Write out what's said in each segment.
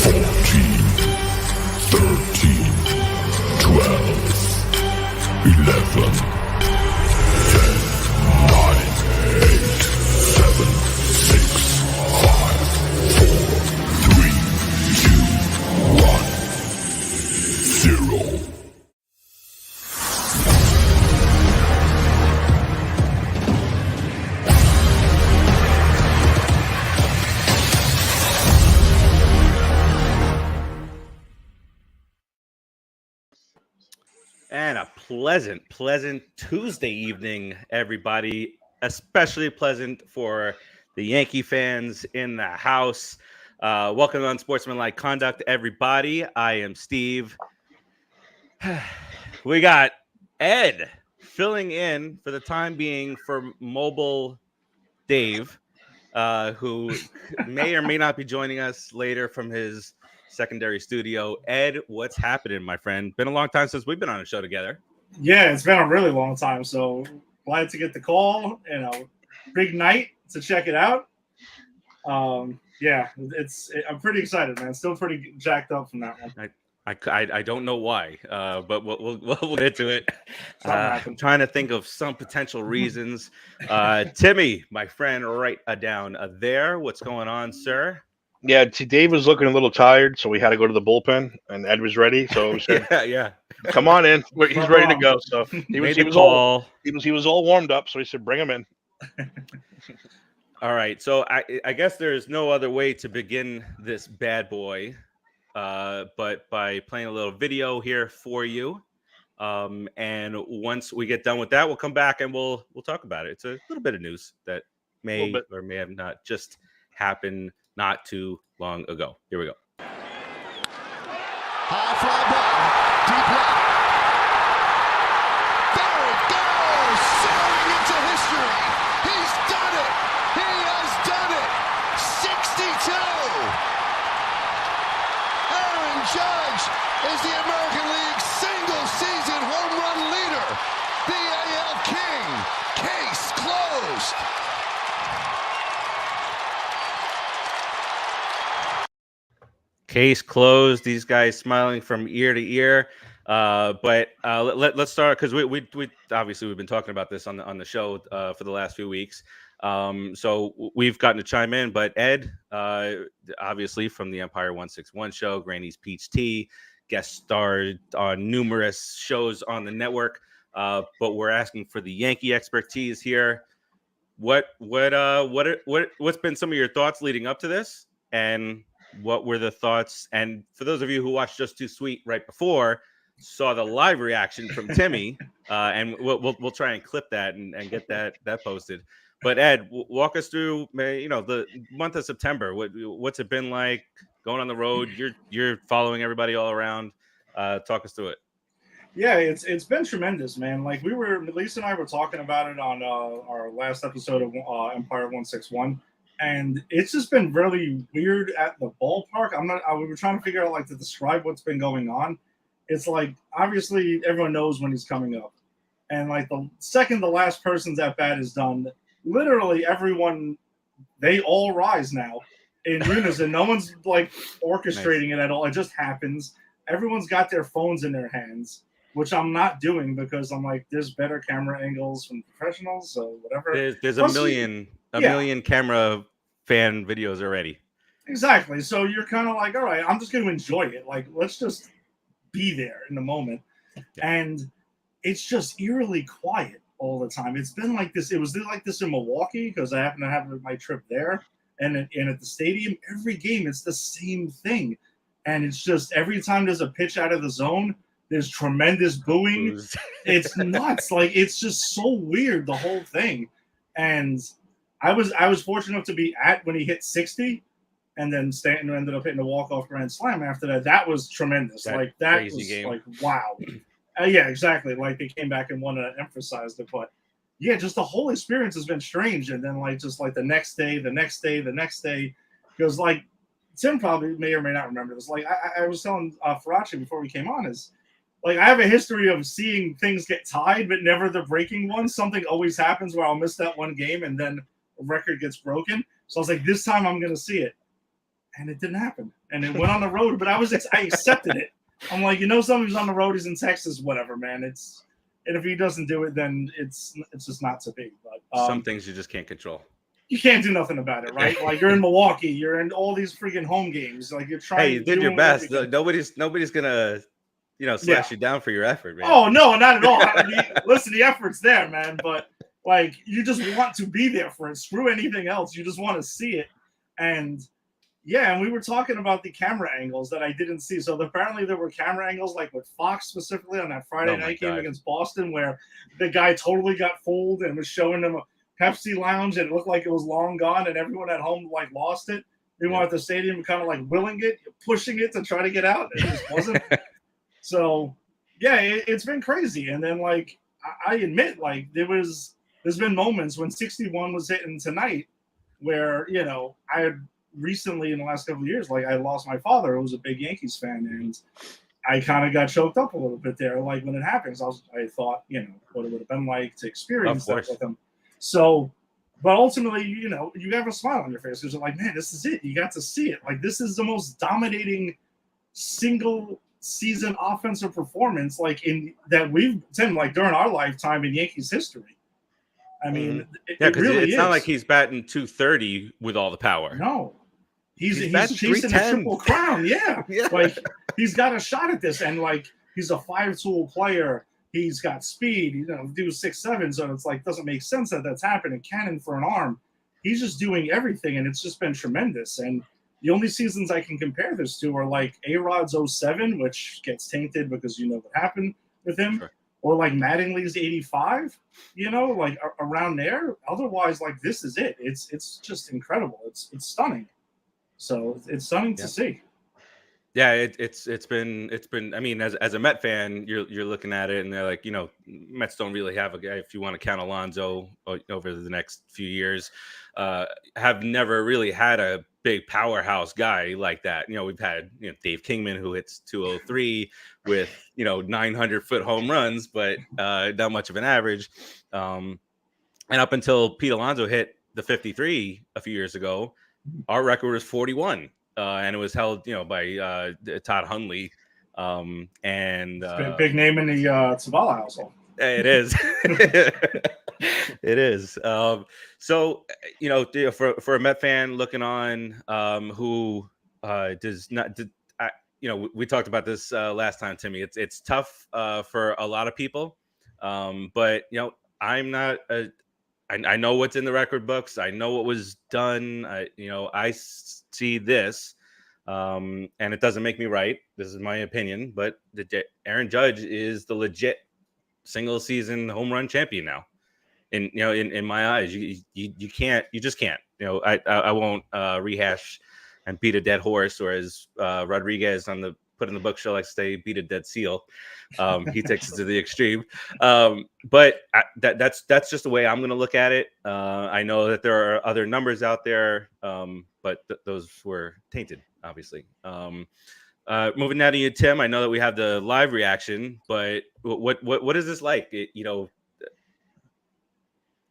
14, 13, 12, 11, 10, 9, 8, 7, 6, 5, 4, 3, 2, 1, 0. And a pleasant Tuesday evening, everybody. Especially pleasant for the Yankee fans in the house. Welcome to Unsportsmanlike Conduct, everybody. I am Steve. We got Ed filling in for the time being for mobile Dave, who may or may not be joining us later from his secondary studio. Ed, what's happening, my friend? Been a long time since we've been on a show together. Yeah, it's been a really long time. So glad to get the call. Big night to check it out. Yeah, I'm pretty excited, man. Still pretty jacked up from that one. I don't know why, but we'll get into it. I'm trying to think of some potential reasons. Timmy, my friend, right down there. What's going on, sir? Yeah, Dave was looking a little tired, so we had to go to the bullpen, and Ed was ready. So we said, yeah, come on in. He's ready to go. So he was all warmed up. So he said, bring him in. All right. So I guess there's no other way to begin this bad boy, but by playing a little video here for you. And once we get done with that, we'll come back and we'll talk about it. It's a little bit of news that may or may have not just happened not too long ago. Here we go. High fly ball, deep left. There it goes, soaring into history. He's done it. He has done it. 62. Aaron Judge is the American League single-season home run leader. The AL King. Case closed. Case closed. These guys smiling from ear to ear. But let's start because we obviously we've been talking about this on the show for the last few weeks. So we've gotten to chime in. But Ed, obviously from the Empire 161 show, Granny's Peach Tea, guest starred on numerous shows on the network. But we're asking for the Yankee expertise here. What's been some of your thoughts leading up to this, and what were the thoughts? And for those of you who watched Just Too Sweet right before, saw the live reaction from Timmy, and we'll try and clip that and get that posted. But Ed, walk us through, the month of September. What's it been like going on the road? You're following everybody all around. Talk us through it. Yeah, it's been tremendous, man. Like Lisa and I were talking about it on our last episode of Empire 161. And it's just been really weird at the ballpark. We were trying to figure out to describe what's been going on. It's like, obviously everyone knows when he's coming up. And the second the last person's at bat is done, literally everyone, they all rise now in unison. No one's orchestrating it at all. It just happens. Everyone's got their phones in their hands, which I'm not doing because I'm there's better camera angles from professionals. So whatever. There's a million camera fan videos already. Exactly. So you're kind of all right, I'm just going to enjoy it. Let's just be there in the moment. Yeah. And it's just eerily quiet all the time. It's been like this. It was like this in Milwaukee because I happen to have my trip there. And at the stadium, every game, it's the same thing. And it's just every time there's a pitch out of the zone, there's tremendous booing. It's nuts. It's just so weird, the whole thing. And I was fortunate enough to be at when he hit 60, and then Stanton ended up hitting a walk-off grand slam after that. That was tremendous. That was game. Wow. Yeah, exactly. They came back and won and emphasized it. But yeah, just the whole experience has been strange. And then the next day, because Tim probably may or may not remember this. I was telling Farachi before we came on is I have a history of seeing things get tied, but never the breaking ones. Something always happens where I'll miss that one game and then a record gets broken. So I was this time I'm going to see it. and it didn't happen. And it went on the road, but I accepted it. I'm like, somebody's on the road, he's in Texas, whatever, man. And if he doesn't do it, then it's just not to be. But some things you just can't control. You can't do nothing about it, right? Like, you're in Milwaukee, you're in all these freaking home games. Like, you're trying. Hey, you did your best. Nobody's gonna, slash you down for your effort, man. Oh no, not at all. Listen, the effort's there, man. But like, you just want to be there for it. Screw anything else. You just want to see it. And yeah, and we were talking about the camera angles that I didn't see. So apparently there were camera angles, like with Fox specifically on that Friday night game against Boston, where the guy totally got fooled and was showing them a Pepsi Lounge, and it looked like it was long gone, and everyone at home like lost it. Meanwhile, at the stadium, kind of like willing it, pushing it to try to get out, and it just wasn't. So yeah, it's been crazy. And then like I admit, like there's been moments when 61 was hitting tonight, where I had recently in the last couple of years, like I lost my father, who was a big Yankees fan, and I kind of got choked up a little bit there. Like when it happens, I thought what it would have been like to experience that with him. So, but ultimately, you have a smile on your face because you're like, man, this is it. You got to see it. Like, this is the most dominating single season offensive performance, like that we've seen, like during our lifetime in Yankees history. I mean, because it's not like he's batting 230 with all the power. No, he's chasing a triple crown. Yeah. Like he's got a shot at this, and like he's a 5-tool player. He's got speed, do 6'7", so it's like doesn't make sense that that's happening. Cannon for an arm. He's just doing everything, and it's just been tremendous. And the only seasons I can compare this to are like A-Rod's 07, which gets tainted because what happened with him, sure. Or like Mattingly's 85, like around there. Otherwise, like this is it. It's just incredible. It's stunning. So it's stunning to see. Yeah, it's been. I mean, as a Met fan, you're looking at it, and they're like, Mets don't really have a guy. If you want to count Alonso over the next few years, have never really had a big powerhouse guy like that. We've had Dave Kingman, who hits 203 with 900-foot home runs, but not much of an average. And up until Pete Alonso hit the 53 a few years ago, our record was 41. And it was held, by Todd Hundley, and big name in the Zavala household. It is, it is. So for a Met fan looking on, who does not, we talked about this last time, Timmy. It's tough for a lot of people, but I'm not a. I know what's in the record books. I know what was done. I see this, and it doesn't make me right. This is my opinion, but Aaron Judge is the legit single season home run champion now. In my eyes, you just can't. I won't rehash and beat a dead horse, or as Rodriguez on the Put in the Book show likes to say, beat a dead seal. He takes it to the extreme. But that's just the way I'm going to look at it. I know that there are other numbers out there, but those were tainted, obviously. Moving now to you, Tim. I know that we have the live reaction, but what is this like?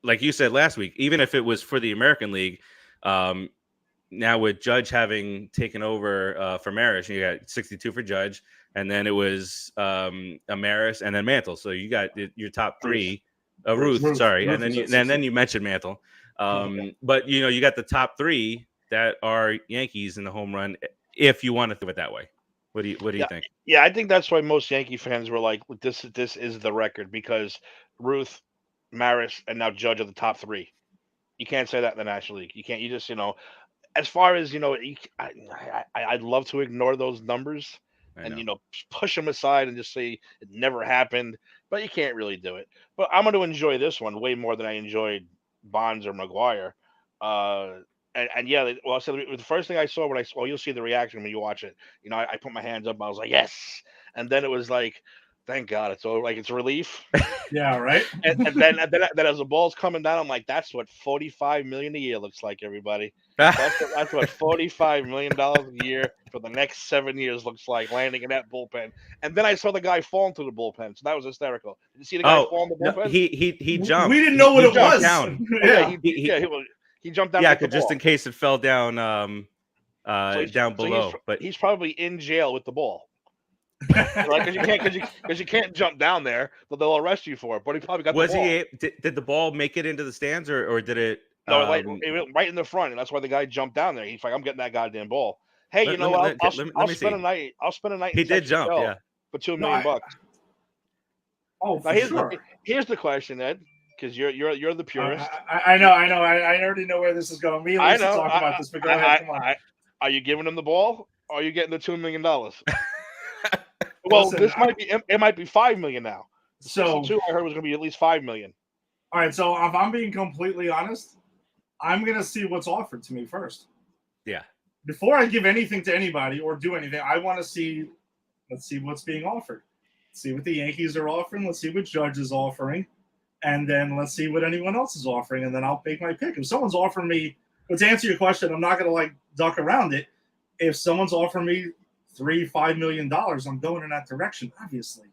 Like you said last week, even if it was for the American League, now with Judge having taken over for Maris, you got 62 for Judge, and then it was Maris and then Mantle. So you got your top three. Ruth, sorry, Ruth, and then you mentioned Mantle. But you got the top three that are Yankees in the home run. If you want to think it that way, what do you think? Yeah, I think that's why most Yankee fans were like, "This is the record," because Ruth, Maris, and now Judge are the top three. You can't say that in the National League. You can't. You just as far as I'd love to ignore those numbers and push them aside and just say it never happened, but you can't really do it. But I'm going to enjoy this one way more than I enjoyed Bonds or McGuire. And yeah, well, so the first thing I saw when you'll see the reaction when you watch it. I put my hands up. I was like, yes, and then it was like, thank God it's over. Like it's a relief. Yeah, right. and then as the ball's coming down, I'm like, that's what $45 million a year looks like, everybody. That's what $45 million a year for the next 7 years looks like, landing in that bullpen. And then I saw the guy fall into the bullpen, so that was hysterical. Did you see the guy fall in the bullpen? No, he jumped. We didn't know what it was. Down. He jumped down. Yeah, just in case it fell down. down below. But he's probably in jail with the ball. Right, because you can't jump down there, but they'll arrest you for it. But he probably got the ball. Did the ball make it into the stands, or did it? No, it went right in the front, and that's why the guy jumped down there. He's like, "I'm getting that goddamn ball." Hey, you know what? I'll spend a night. I'll spend a night. He did jump, yeah, for $2 million bucks. Oh, now, here's the question, Ed, because you're the purist. I know. I already know where this is going. Me and Lisa talk about this, but go ahead. Come on. Are you giving him the ball, or are you getting the $2 million? Well, listen, it might be $5 million now. So I heard it was going to be at least $5 million. All right, so if I'm being completely honest, I'm going to see what's offered to me first. Yeah. Before I give anything to anybody or do anything, I want to see. Let's see what's being offered. Let's see what the Yankees are offering. Let's see what Judge is offering, and then let's see what anyone else is offering, and then I'll make my pick. If someone's offering me, but to answer your question, I'm not going to duck around it. If someone's offering me $3-5 million, I'm going in that direction. Obviously,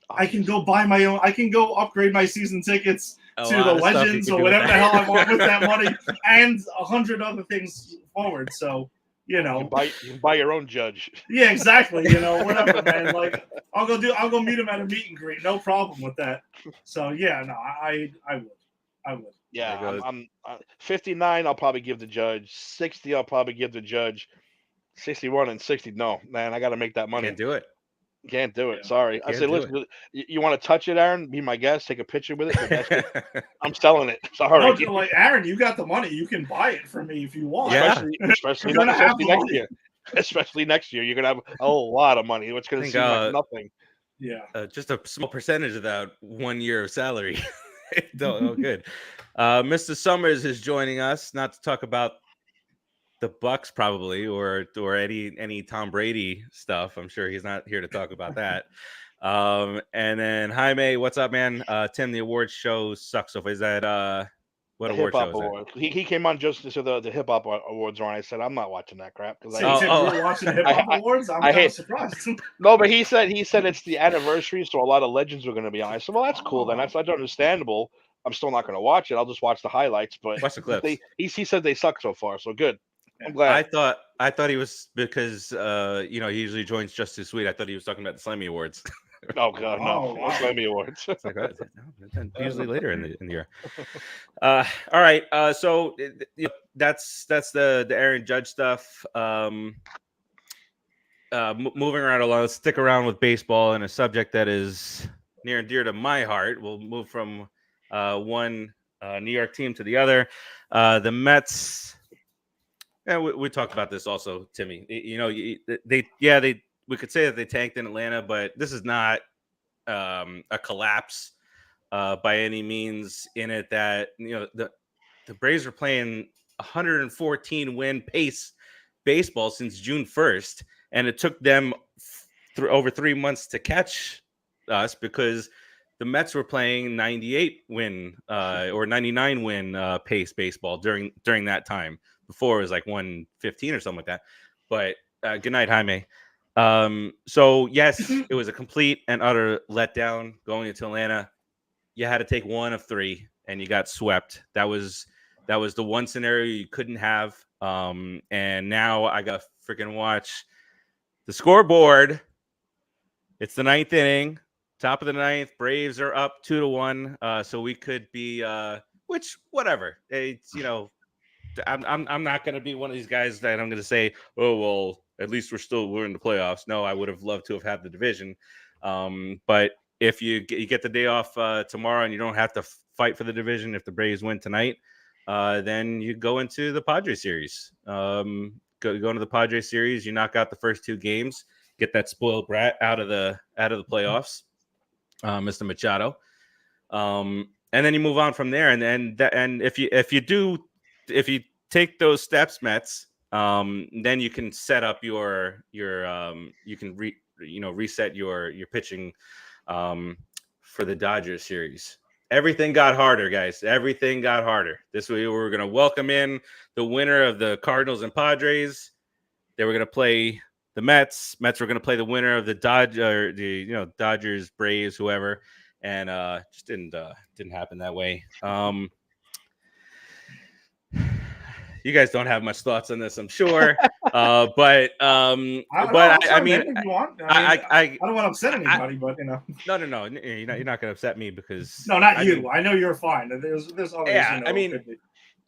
I can go buy my own. I can go upgrade my season tickets to the Legends or whatever the hell I want with that money, and 100 other things forward. So you can buy your own Judge. Yeah, exactly. Whatever, man. I'll go meet him at a meet and greet. No problem with that. So yeah, no, I would. Yeah, I'm 59. I'll probably give the Judge. 60. I'll probably give the Judge. 61 and 60. No, man, I got to make that money. Can't do it. Can't do it. Sorry. I said, listen, you want to touch it, Aaron? Be my guest. Take a picture with it. I'm selling it. Sorry. No, Aaron, you got the money. You can buy it for me if you want. Yeah. Especially next year. Especially next year, you're gonna have a lot of money. It's gonna seem like nothing. Yeah. Just a small percentage of that 1 year of salary. Good. Mr. Summers is joining us, not to talk about the Bucks probably or any Tom Brady stuff. I'm sure he's not here to talk about that. And then Jaime, what's up, man? Tim, the awards show sucks. So is that what award show is that? He came on just so the hip hop awards are on. I said I'm not watching that crap because you're watching the hip hop awards. I'm kind of surprised. No, but he said it's the anniversary, so a lot of legends are going to be on. I said, well, that's cool then. That's understandable. I'm still not going to watch it. I'll just watch the highlights. But watch the clips. He said they suck so far, so good. I'm glad. I thought he was because he usually joins Just Too Sweet. I thought he was talking about the Slammy Awards. Oh God, no! Slammy Awards. It's like, usually later in the year. All right. So that's the Aaron Judge stuff. Moving around along, let's stick around with baseball and a subject that is near and dear to my heart. We'll move from one New York team to the other. The Mets. Yeah, we talked about this also, Timmy. We could say that they tanked in Atlanta, but this is not a collapse by any means. In it that the Braves were playing 114 win pace baseball since June 1st, and it took them over 3 months to catch us because the Mets were playing 98 win or 99 win pace baseball during that time. Before it was like 115 or something like that. But good night, Jaime. So yes, it was a complete and utter letdown going into Atlanta. You had to take one of three, and you got swept. That was the one scenario you couldn't have. And now I got to freaking watch the scoreboard. It's the ninth inning, top of the ninth. Braves are up 2-1. So we could be, which whatever. It's I'm not going to be one of these guys that I'm going to say, oh, well, at least we're in the playoffs. No, I would have loved to have had the division. But if you get the day off tomorrow and you don't have to fight for the division, if the Braves win tonight, then you go into the Padres series. Go into the Padres series. You knock out the first two games, get that spoiled brat out of the playoffs, Mr. Machado. And then you move on from there. And if you take those steps, Mets, then you can set up you can reset your pitching for the Dodgers series. Everything got harder, guys. Everything got harder. This way, we're going to welcome in the winner of the Cardinals and Padres. They were going to play the Mets. Mets were going to play the winner of the Dodgers, Braves, whoever, and just didn't happen that way. you guys don't have much thoughts on this, I'm sure. But I mean, if you want. I don't want to upset anybody, but no, you're not going to upset me because no, not you. I know you're fine. There's others. Yeah, I mean,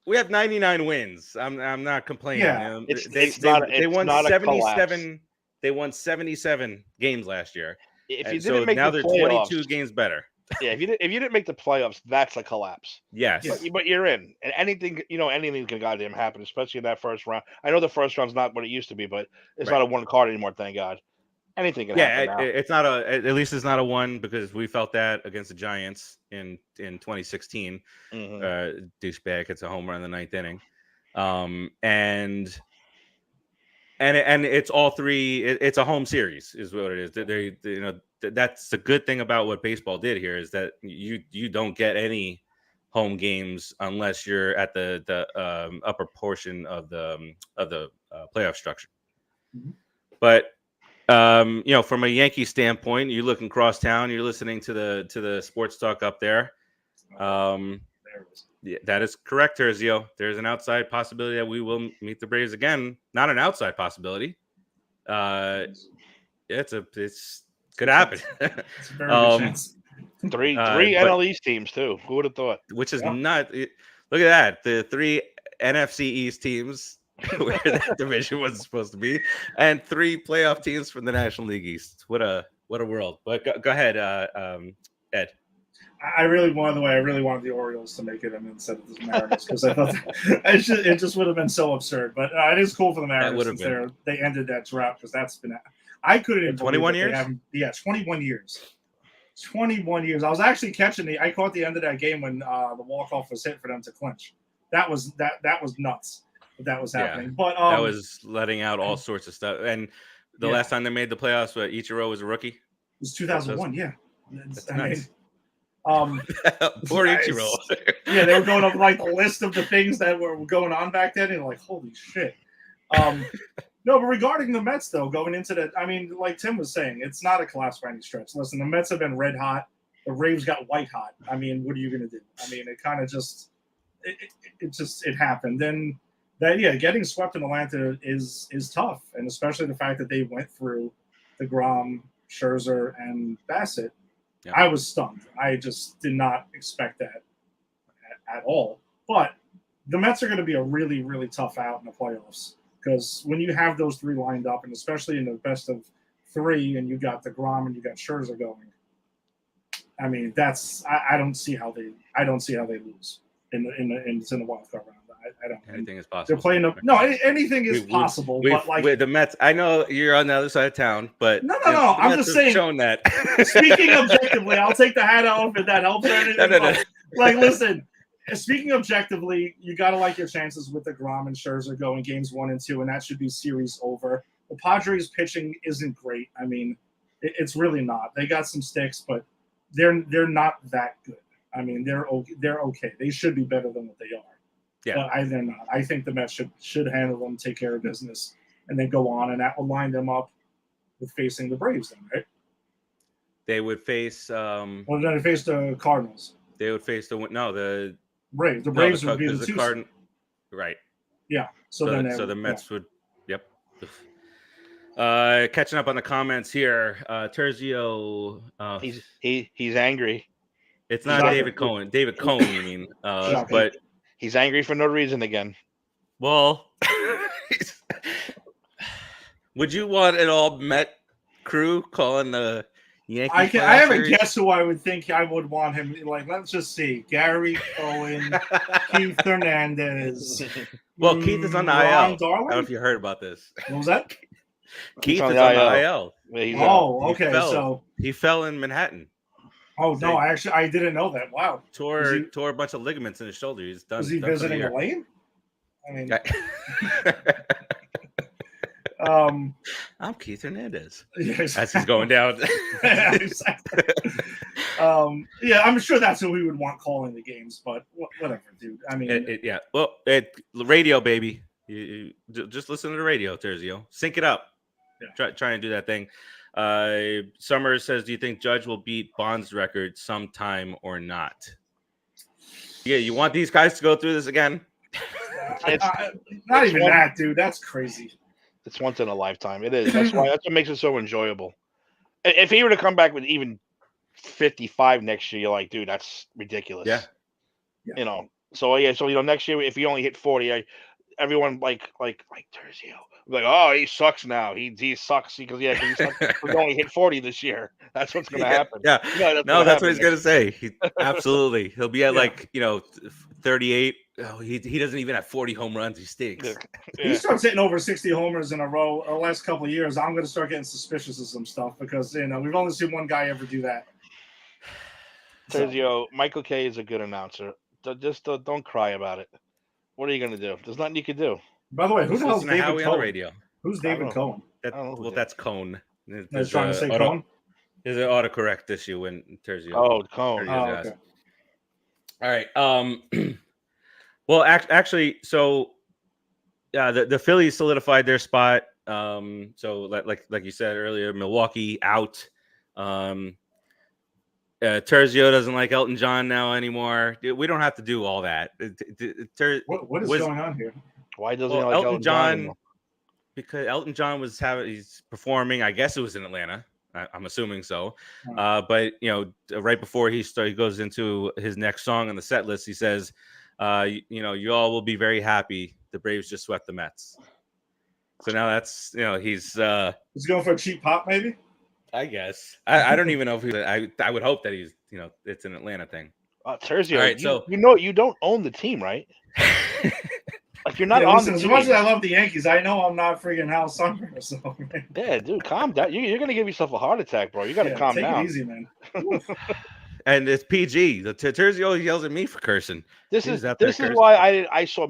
we have 99 wins. I'm not complaining. Yeah. They won not a 77. They won 77 games last year. If you didn't make now the they're playoffs, 22 games better. Yeah, if you didn't make the playoffs, that's a collapse. Yes. But you're in, and anything can goddamn happen, especially in that first round. I know the first round's not what it used to be, but it's not a one card anymore. Thank God. Anything can happen now. It's not at least it's not a one because we felt that against the Giants in 2016. Douchebag hits a home run in the ninth inning, and it's all three. It's a home series, is what it is. That's the good thing about what baseball did here is that you don't get any home games unless you're at the upper portion of the playoff structure. Mm-hmm. But from a Yankee standpoint, you're looking across town, you're listening to the sports talk up there. Yeah, that is correct, Terzio. There's an outside possibility that we will meet the Braves again. Not an outside possibility. It's could happen. It's a very good chance. Three NL East teams too. Who would have thought? Which is not. Look at that. The 3 NFC East teams where that division wasn't supposed to be, and 3 playoff teams from the National League East. What a world! But go ahead, Ed. I really wanted the Orioles to make it instead of the Mariners because I thought it just would have been so absurd. But it is cool for the Mariners since they ended that drought because that's been. I couldn't even 21 years. 21 years. 21 years. I was actually I caught the end of that game when the walk-off was hit for them to clinch. That was nuts. That was happening. But that was letting out all sorts of stuff. And the last time they made the playoffs, Ichiro was a rookie. It was 2001. Yeah. That's nuts. Poor Ichiro. Yeah, they were going up like the list of the things that were going on back then, and like, holy shit. No, but regarding the Mets, though, going into that, I mean, like Tim was saying, it's not a collapse by any stretch. Listen, the Mets have been red hot. The Braves got white hot. I mean, what are you going to do? I mean, it kind of just it happened. Then getting swept in Atlanta is tough, and especially the fact that they went through DeGrom, Scherzer, and Bassett. Yeah. I was stunned. I just did not expect that at all. But the Mets are going to be a really, really tough out in the playoffs. Because when you have those 3 lined up, and especially in the best of 3, and you got DeGrom and you got Scherzer going, I mean, I don't see how they lose in the wild card round. I don't. Anything is possible. They're playing anything is possible. But like the Mets, I know you're on the other side of town, but no. I'm just saying. Shown that. Speaking objectively, I'll take the hat off if that helps or anything. No. Like, listen. Speaking objectively, you got to like your chances with DeGrom and Scherzer going games 1 and 2, and that should be series over. The Padres pitching isn't great. I mean, it's really not. They got some sticks, but they're not that good. I mean, they're okay. They should be better than what they are. Yeah, but they're not. I think the Mets should handle them, take care of business, and then go on, and that will line them up with facing the Braves. Then, right? They would face. Well, then they face the Cardinals. They would face the Braves. The Braves would be the 2. Right. Yeah. So the Mets would. Yep. Catching up on the comments here, Terzio. He's angry. It's not David Cohen. David Cohen, you mean? But he's angry for no reason again. Well, would you want an all Met crew calling the Yankees? I have a guess who I would think I would want him. Like, let's just see: Gary Cohen, Keith Hernandez. Well, Keith is on the IL. I don't know if you heard about this. What was that? Keith is on the IL. Okay. So he fell in Manhattan. Oh no! I didn't know that. Wow. Tore a bunch of ligaments in his shoulder. He's done. Was he visiting Elaine? I mean, I'm Keith Hernandez. Yes. As he's going down. Yeah, exactly. I'm sure that's who we would want calling the games, but whatever, dude. I mean, Well, radio, baby. You just listen to the radio, Terzio. Sync it up. Yeah. Try and do that thing. Summers says, do you think Judge will beat Bond's record sometime or not? Yeah, you want these guys to go through this again? Not it's even one- that, dude. That's crazy. It's once in a lifetime. It is. That's what makes it so enjoyable. If he were to come back with even 55 next year, you're like, dude, that's ridiculous. Yeah. Yeah. You know. So next year if he only hit 40, everyone like Terzio, like, oh, he sucks now. He sucks because he only hit 40 this year. That's what's gonna happen. Yeah. No, That's what he's gonna say. Absolutely. He'll be at Yeah. 38. Oh, he doesn't even have 40 home runs. He stinks. If he starts hitting over 60 homers in a row the last couple of years, I'm going to start getting suspicious of some stuff because we've only seen one guy ever do that. Terzio, Michael Kay is a good announcer. Just don't cry about it. What are you gonna do? There's nothing you can do. By the way, who Just the hell's listen to David Howie on the Cohen? radio. Who's David Cohen? I don't know who That's Cone. I was trying to say Cohen. There's an autocorrect issue when Terzio. Oh, Cone. Terzio's Okay. All right. Well, actually, so the Phillies solidified their spot. So like you said earlier, Milwaukee out. Terzio doesn't like Elton John now anymore. We don't have to do all that. What is going on here? Why doesn't he like Elton John anymore? Because Elton John he's performing. I guess it was in Atlanta. I'm assuming so. But right before he goes into his next song on the set list, he says, you all will be very happy. The Braves just swept the Mets. So now that's he's going for a cheap pop, maybe. I guess I don't even know if I would hope that he's it's an Atlanta thing. Terzio, right, you don't own the team, right? Like you're not on the team. As much as I love the Yankees, I know I'm not freaking Hal Sumner. So. Yeah, dude, calm down. You're gonna give yourself a heart attack, bro. You gotta calm down. Take it easy, man. And it's PG. The Terzio yells at me for cursing. This is why I saw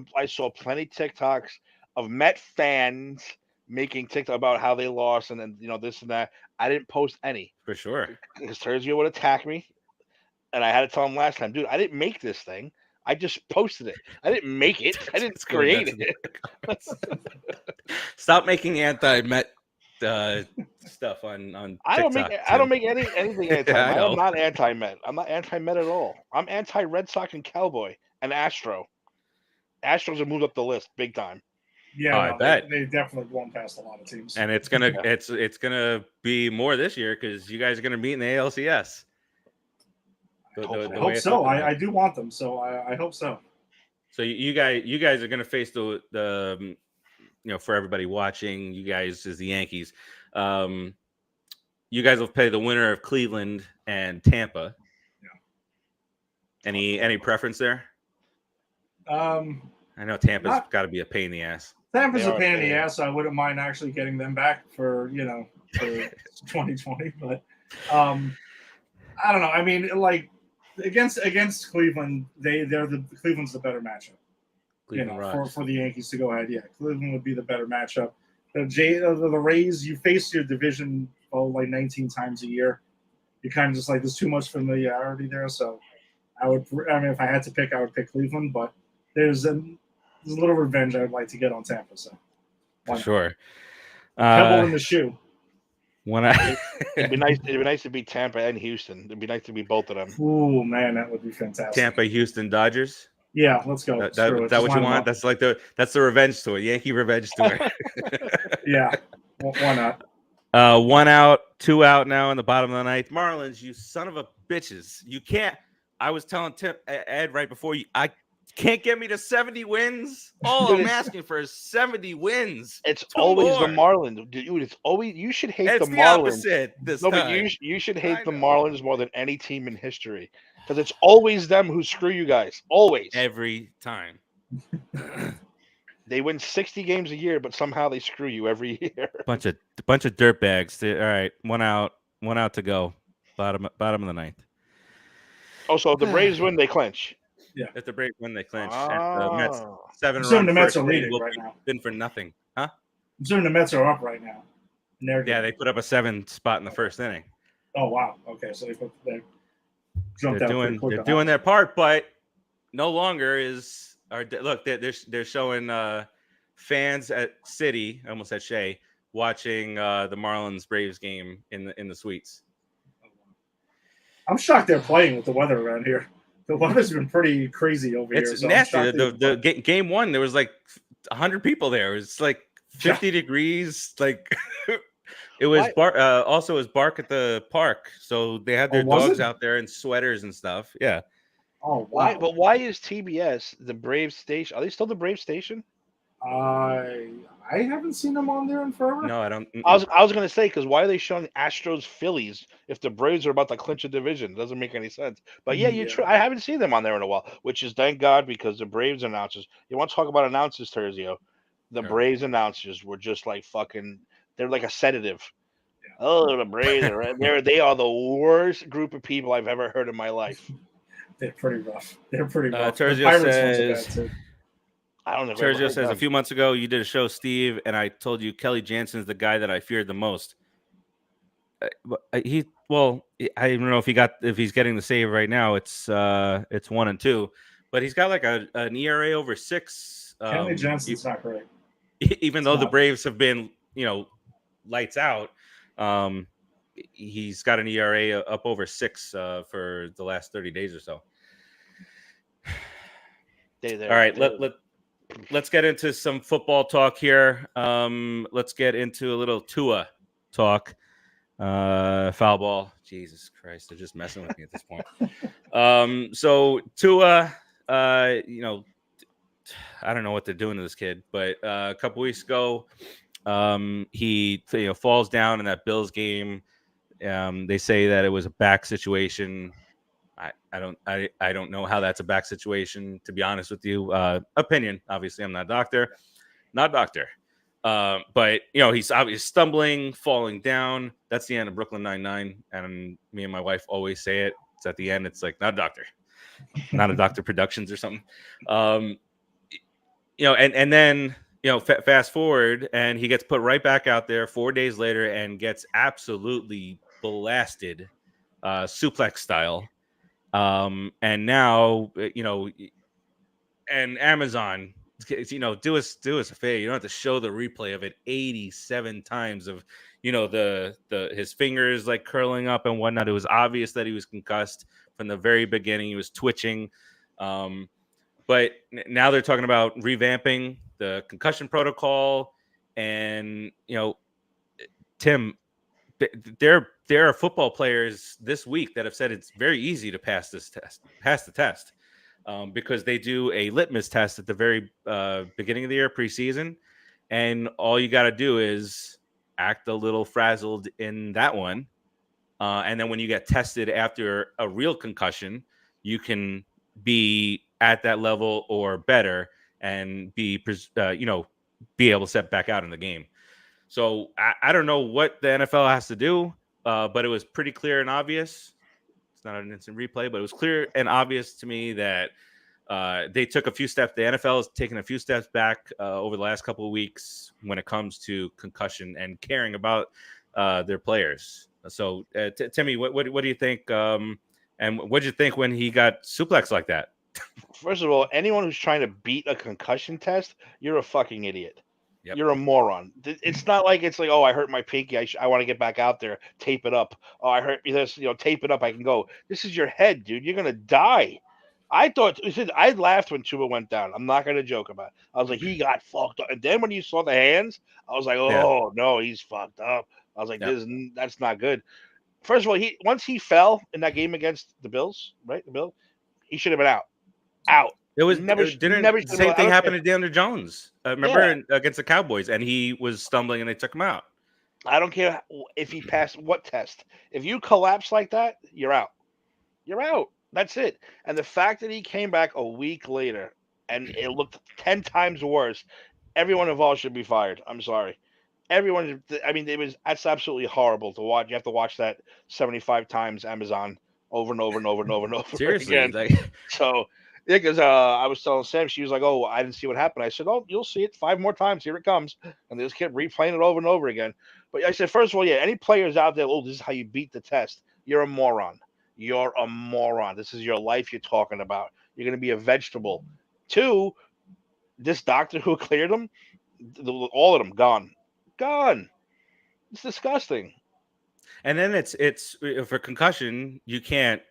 plenty of TikToks of Met fans making TikTok about how they lost and then this and that. I didn't post any for sure because Terzio would attack me, and I had to tell him last time, dude, I didn't make this thing. I just posted it. I didn't make it. I didn't create it. Stop making anti-Met stuff on TikTok. I don't make anything anti-Met. I'm not anti-Met. I'm not anti-Met at all. I'm anti-Red Sox and Cowboy and Astro. Astros have moved up the list big time. Yeah, I bet they definitely won past a lot of teams. And it's gonna be more this year because you guys are gonna meet in the ALCS. I hope so. I do want them, so I hope so. So you guys are gonna face the for everybody watching, you guys as the Yankees, you guys will play the winner of Cleveland and Tampa. Yeah. Any preference there? I know Tampa's got to be a pain in the ass. Tampa's a pain in the ass. I wouldn't mind actually getting them back for 2020, but I don't know. I mean, like against Cleveland, Cleveland's the better matchup. For the Yankees to go ahead, yeah, Cleveland would be the better matchup. The Rays, you face your division 19 times a year. You're kind of just like there's too much familiarity there. So if I had to pick, I would pick Cleveland, but there's a little revenge I'd like to get on Tampa. So for sure, pebble in the shoe. It'd be nice to beat Tampa and Houston. It'd be nice to beat both of them. Oh man, that would be fantastic. Tampa, Houston, Dodgers. Yeah, let's go. That what you want? That's like that's the revenge tour, Yankee revenge tour. Yeah, why not? 1 out, 2 out now in the bottom of the ninth. Marlins, you son of a bitches! You can't. I was telling Ed right before I can't get me to 70 wins. All I'm asking for is 70 wins. It's always the Marlins, dude. It's always you should hate the Marlins. Opposite this time. But you should hate the Marlins more than any team in history because it's always them who screw you guys. Always, every time. They win 60 games a year, but somehow they screw you every year. Bunch of dirtbags. All right, 1 out to go. Bottom of the ninth. Oh, so if the Braves win, they clinch. Yeah, if the Braves win, they clinch. And the Mets 7 run. The Mets are leading right now. Been for nothing, huh? I'm assuming the Mets are up right now. Yeah, they put up a 7 spot in the first inning. Oh wow! Okay, so they jumped out. They're doing their part, but no longer is. Look, they're showing fans at City, I almost at Shea, watching the Marlins Braves game in the suites. I'm shocked they're playing with the weather around here. The weather's been pretty crazy over here. It's So nasty. Game one, there was like 100 people there. It was like 50 degrees. Like it was also it was bark at the park. So they had their dogs out there in sweaters and stuff. Yeah. Oh, wow. Why? But why is TBS the Brave station? Are they still the Brave station? I haven't seen them on there in forever. No, I don't. I was gonna say, because why are they showing Astros Phillies if the Braves are about to clinch a division? It doesn't make any sense. But yeah, you're true. I haven't seen them on there in a while, which is thank God, because the Braves announcers. You want to talk about announcers, Terzio? The Braves announcers were just like fucking. They're like a sedative. Yeah. Oh, the Braves are they are the worst group of people I've ever heard in my life. They're pretty rough. Terzio says. I don't know. Sergio says a few months ago you did a show, Steve, and I told you Kelly Jansen's the guy that I feared the most. I don't know if he's getting the save right now. It's 1-2, but he's got like an ERA over 6. Kelly Jansen's not great. Even though the Braves have been lights out, he's got an ERA up over 6 for the last 30 days or so. All right, let's get into some football talk here. Let's get into a little Tua talk. Foul ball. Jesus Christ, they're just messing with me at this point. So Tua, I don't know what they're doing to this kid, but a couple weeks ago, he falls down in that Bills game. They say that it was a back situation. I don't know how that's a back situation, to be honest with you. Opinion, obviously, I'm not a doctor. But he's obviously stumbling, falling down. That's the end of Brooklyn Nine-Nine, and me and my wife always say it. It's at the end. It's like not a doctor, not a Doctor Productions or something. And then fast forward, and he gets put right back out there 4 days later and gets absolutely blasted, suplex style. And now, and Amazon, do us a favor. You don't have to show the replay of it 87 times of, his fingers like curling up and whatnot. It was obvious that he was concussed from the very beginning. He was twitching. But now they're talking about revamping the concussion protocol. And, Tim, there are football players this week that have said it's very easy to pass the test, because they do a litmus test at the very beginning of the year, preseason, and all you got to do is act a little frazzled in that one, and then when you get tested after a real concussion, you can be at that level or better and be able to step back out in the game. So I don't know what the NFL has to do, but it was pretty clear and obvious. It's not an instant replay, but it was clear and obvious to me that they took a few steps. The NFL has taken a few steps back over the last couple of weeks when it comes to concussion and caring about their players. So, Timmy, what do you think? And what did you think when he got suplexed like that? First of all, anyone who's trying to beat a concussion test, you're a fucking idiot. Yep. You're a moron. It's not like it's like, oh, I hurt my pinky. I want to get back out there. Tape it up. Oh, I hurt this. Tape it up. I can go. This is your head, dude. You're gonna die. I laughed when Tua went down. I'm not gonna joke about it. I was like, he got fucked up. And then when you saw the hands, I was like, oh no, he's fucked up. I was like, that's not good. First of all, once he fell in that game against the Bills, right? The Bills, he should have been out. It was same thing happened to Daniel Jones. Remember against the Cowboys, and he was stumbling, and they took him out. I don't care if he passed what test. If you collapse like that, you're out. You're out. That's it. And the fact that he came back a week later and it looked 10 times worse, everyone involved should be fired. I'm sorry. Everyone. I mean, that's absolutely horrible to watch. You have to watch that 75 times Amazon over and over and over and over and over Seriously, again. So. Yeah, because I was telling Sam, she was like, oh, I didn't see what happened. I said, oh, you'll see it 5 more times. Here it comes. And they just kept replaying it over and over again. But I said, first of all, any players out there, oh, this is how you beat the test. You're a moron. You're a moron. This is your life you're talking about. You're going to be a vegetable. 2, this doctor who cleared him, all of them gone. Gone. It's disgusting. And then it's for concussion, you can't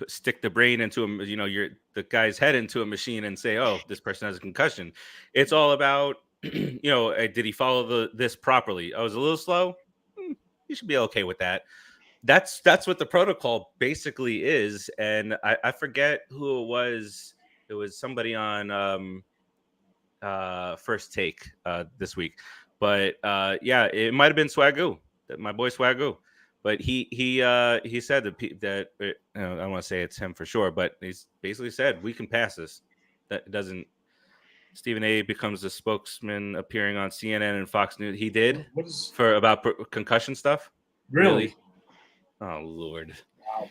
stick the brain into him, the guy's head into a machine and say, oh, this person has a concussion. It's all about, did he follow this properly? I was a little slow. You should be okay with that. That's what the protocol basically is. And I forget who it was. It was somebody on First Take this week. But yeah, it might have been Swagoo, my boy Swagoo. But he said that I don't want to say it's him for sure, but he's basically said we can pass this. That doesn't. Stephen A. becomes a spokesman appearing on CNN and Fox News. He did for about concussion stuff. Really? Oh Lord. Wow.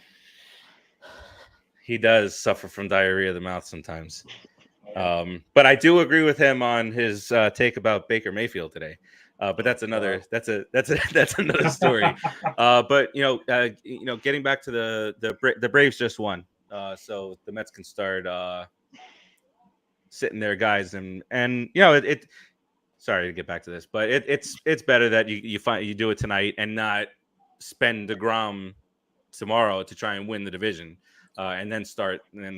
He does suffer from diarrhea of the mouth sometimes. But I do agree with him on his take about Baker Mayfield today. But that's another that's another story. But getting back to the Braves just won, so the Mets can start sitting there, guys, and it. Sorry to get back to this, but it's better that you do it tonight and not spend DeGrom tomorrow to try and win the division, and then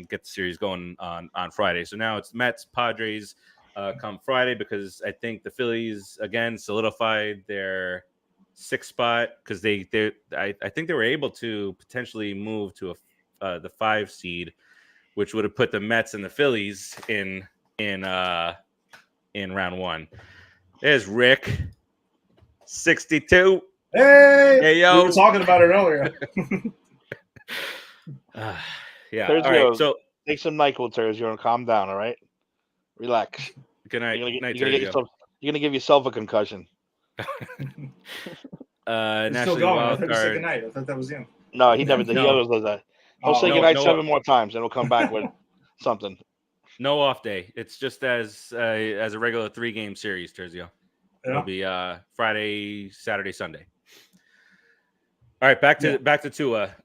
get the series going on Friday. So now it's Mets, Padres. Come Friday, because I think the Phillies again solidified their 6th spot, because I think they were able to potentially move to the 5 seed, which would have put the Mets and the Phillies in round 1. There's Rick, 62. Hey, yo, we were talking about it earlier. Yeah. Terzio, all right. So take some NyQuil, Terzio, and calm down. All right, relax. Good night. You're gonna give yourself a concussion. Still National going. I Wild thought you said Card. goodnight. I thought that was you. No, he never. He No. always does that. He'll say goodnight 7 more times, and he'll come back with something. No off day. It's just as a regular 3-game series, Terzio. Yeah. It'll be Friday, Saturday, Sunday. All right, back to Tua.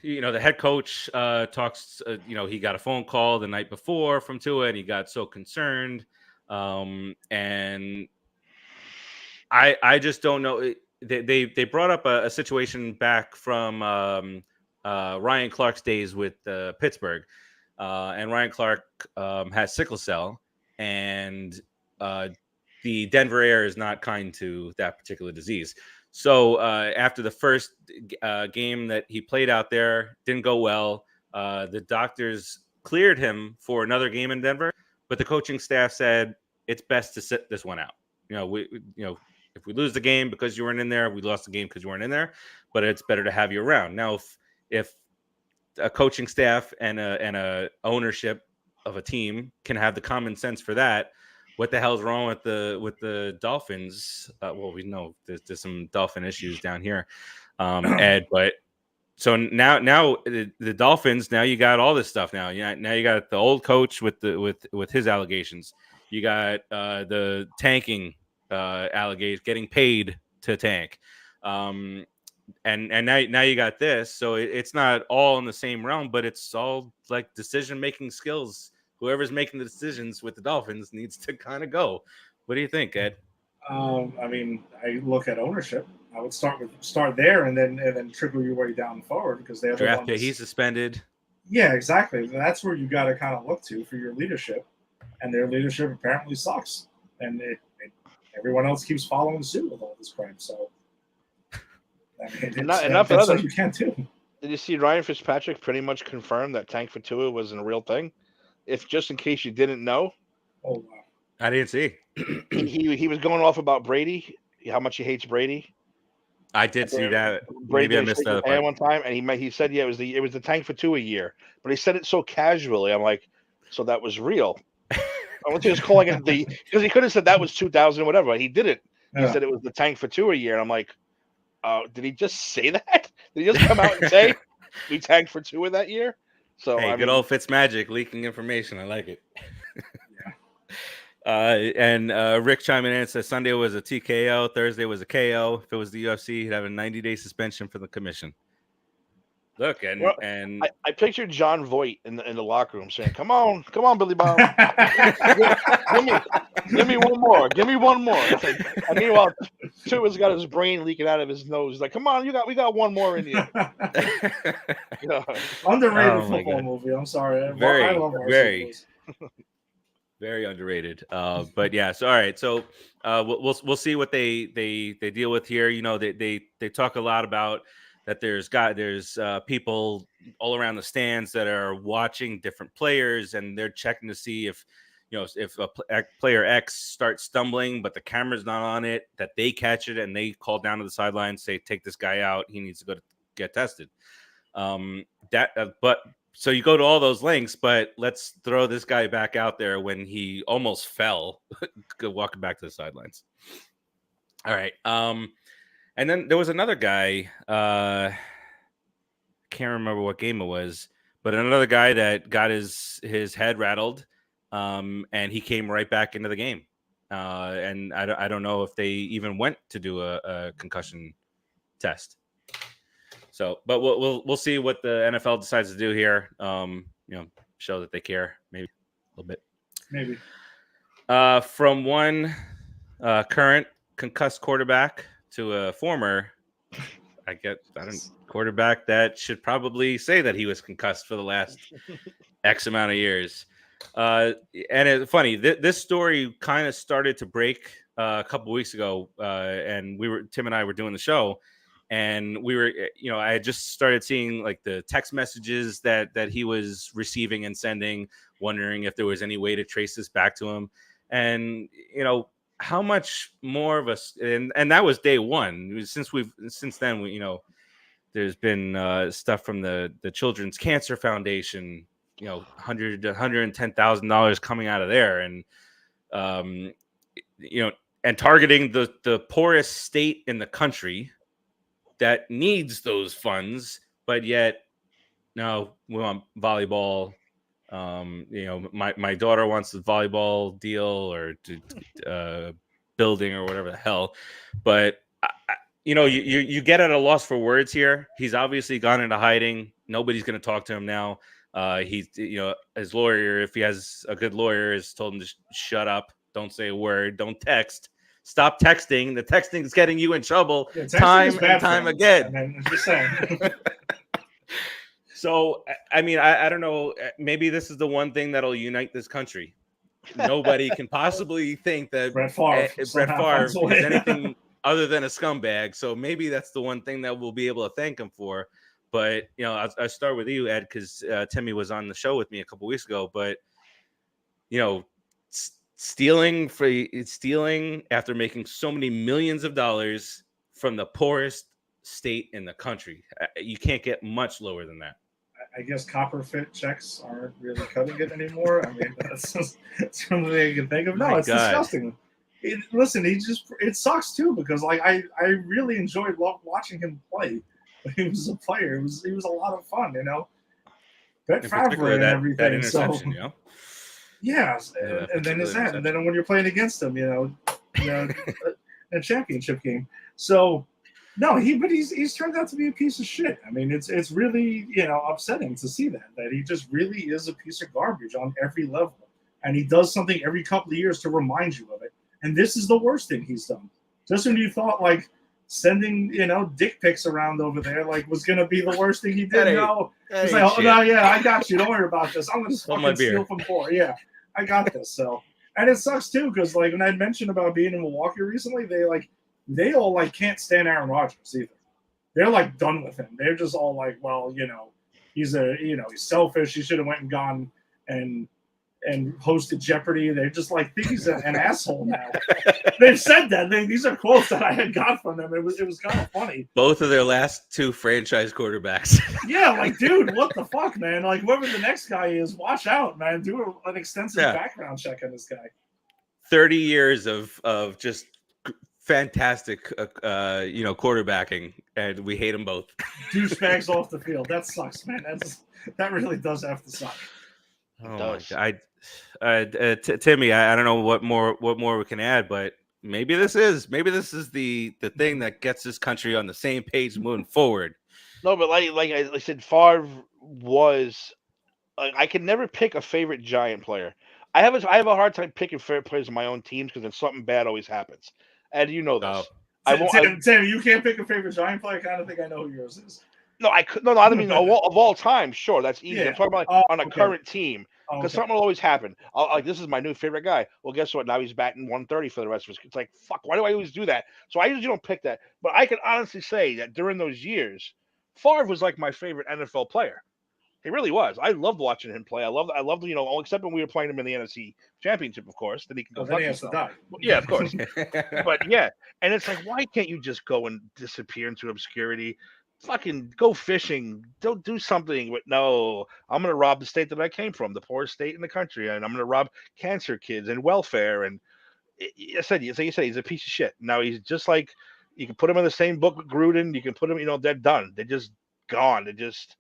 The head coach talks. He got a phone call the night before from Tua, and he got so concerned. And I just don't know. They brought up a situation back from Ryan Clark's days with Pittsburgh, and Ryan Clark has sickle cell, and the Denver air is not kind to that particular disease. So after the first game that he played out there, didn't go well. The doctors cleared him for another game in Denver, but the coaching staff said it's best to sit this one out. If we lose the game because you weren't in there, we lost the game because you weren't in there. But it's better to have you around. Now, if a coaching staff and a ownership of a team can have the common sense for that, what the hell's wrong with the Dolphins? Well, we know there's some Dolphin issues down here, Ed. But so now the Dolphins, now you got all this stuff. Now you got the old coach with his allegations. You got the tanking allegations, getting paid to tank, and now you got this. So it's not all in the same realm, but it's all like decision making skills. Whoever's making the decisions with the Dolphins needs to kind of go. What do you think, Ed? I mean, I look at ownership. I would start there and then trickle your way down forward, because they're draft pick. He's suspended. Yeah, exactly. That's where you got to kind of look to for your leadership, and their leadership apparently sucks, and everyone else keeps following suit with all this crap. So, I mean, that's what you can't do. Did you see Ryan Fitzpatrick pretty much confirm that Tank for Tua wasn't a real thing? If just in case you didn't know. Oh wow! I didn't see. he was going off about Brady, how much he hates Brady. I did see that. Brady Maybe I missed that one time, and he said, yeah, it was the Tank for Tua year, but he said it so casually. I'm like, so that was real. I want you just calling it because he could have said that was 2000 whatever. He didn't. He said it was the Tank for Tua year, and I'm like, did he just say that? Did he just come out and say we tanked for Tua that year? So hey, good old Fitzmagic leaking information. I like it. And Rick chiming in and says Sunday was a TKO, Thursday was a KO. If it was the UFC, he'd have a 90-day suspension for the commission. look, Well, and I pictured John Voight in the locker room saying, come on, Billy Bob. Give me one more. Give me one more. It's like, and meanwhile, Tua's got his brain leaking out of his nose. He's like, come on, we got one more in you. Underrated Oh, my football God. movie. I'm sorry. I Very, love Varsity very, Blues. very underrated. But yeah. So all right. So we'll see what they deal with here. You know, they talk a lot about that. There's people all around the stands that are watching different players, and they're checking to see if player X starts stumbling, but the camera's not on it, that they catch it and they call down to the sideline, say, take this guy out. He needs to go to get tested. But so you go to all those links, but let's throw this guy back out there when he almost fell, walking back to the sidelines. All right. And then there was another guy, can't remember what game it was, but another guy that got his head rattled, and he came right back into the game. And I don't know if they even went to do a concussion test. So, but we'll see what the NFL decides to do here. Show that they care, maybe a little bit. Maybe. From one current concussed quarterback to a former, quarterback that should probably say that he was concussed for the last X amount of years. And it's funny, this story kind of started to break a couple weeks ago, and Tim and I were doing the show. And we were, I had just started seeing like the text messages that he was receiving and sending, wondering if there was any way to trace this back to him. And, how much more of us, and that was day one. Since then, there's been stuff from the Children's Cancer Foundation, $110,000 coming out of there. And, and targeting the poorest state in the country that needs those funds, but yet no, we want volleyball. My daughter wants the volleyball deal or building or whatever the hell. But you get at a loss for words here. He's obviously gone into hiding. Nobody's going to talk to him now. He's his lawyer, if he has a good lawyer, has told him to shut up, don't say a word, don't text. Stop texting. The texting is getting you in trouble time and time again. I'm just saying. So, I mean, I don't know. Maybe this is the one thing that'll unite this country. Nobody can possibly think that Brett Favre is anything other than a scumbag. So maybe that's the one thing that we'll be able to thank him for. But, I'll start with you, Ed, because Timmy was on the show with me a couple weeks ago. But, stealing after making so many millions of dollars from the poorest state in the country. You can't get much lower than that. I guess copper fit checks aren't really cutting it anymore. I mean, that's something I can think of. No, it's disgusting. It sucks too, because like I really enjoyed watching him play. He was a player. He was a lot of fun, Brett Favre and everything. That interception, Yeah, and then is that, and then when you're playing against him, a championship game. So, no, he's turned out to be a piece of shit. I mean, it's really upsetting to see that he just really is a piece of garbage on every level, and he does something every couple of years to remind you of it. And this is the worst thing he's done. Just when you thought like sending dick pics around over there was going to be the worst thing he did. He's like, oh no, yeah, I got you. Don't worry about this. I'm going to fucking steal from poor. Yeah. I got this. So, and it sucks too, because like when I mentioned about being in Milwaukee recently, they all can't stand Aaron Rodgers either. They're done with him. They're just all like, well, he's he's selfish. He should have went and gone and hosted Jeopardy. They're just think he's an asshole now. They've said that. These are quotes that I had got from them. It was kind of funny. Both of their last two franchise quarterbacks. Yeah, dude, what the fuck, man? Whoever the next guy is, watch out, man. Do an extensive background check on this guy. 30 years of just fantastic, quarterbacking, and we hate them both. Douchebags off the field. That sucks, man. That really does have to suck. Oh my God. Timmy, I don't know what more we can add, but maybe this is the thing that gets this country on the same page moving forward. No, but like I said, Favre was. I can never pick a favorite Giant player. I have a hard time picking favorite players in my own teams because then something bad always happens, and you know Oh, this. I won't. Tim, you can't pick a favorite Giant player. I kind of think I know who yours is. No, I could. No, I don't mean of all time. Sure, that's easy. Yeah. I'm talking about Oh, on a okay. current team Oh, because okay. something will always happen. Like this is my new favorite guy. Well, guess what? Now he's batting 130 for the rest of his. It's like fuck. Why do I always do that? So I usually don't pick that. But I can honestly say that during those years, Favre was like my favorite NFL player. He really was. I loved watching him play. I loved, except when we were playing him in the NFC Championship, of course. Then he can go Then fuck he has to himself. die. Yeah, of course. But yeah, and it's like, why can't you just go and disappear into obscurity? Fucking go fishing. Don't do something. But no, I'm gonna rob the state that I came from, the poorest state in the country, and I'm gonna rob cancer kids and welfare. And I said, you said he's a piece of shit. Now he's just like you can put him in the same book with Gruden. You can put him, they're done. They're just gone. They're just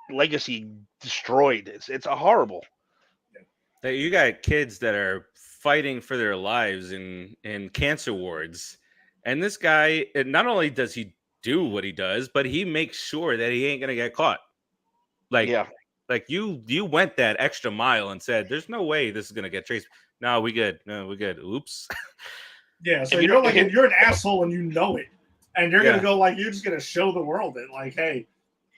legacy destroyed. It's a horrible. You got kids that are fighting for their lives in cancer wards, and this guy, not only does he do what he does, but he makes sure that he ain't gonna get caught. Like you went that extra mile and said, "There's no way this is gonna get traced." No, we good. Oops. Yeah, so you're an asshole and you know it, and you're gonna go like you're just gonna show the world it. Like, hey,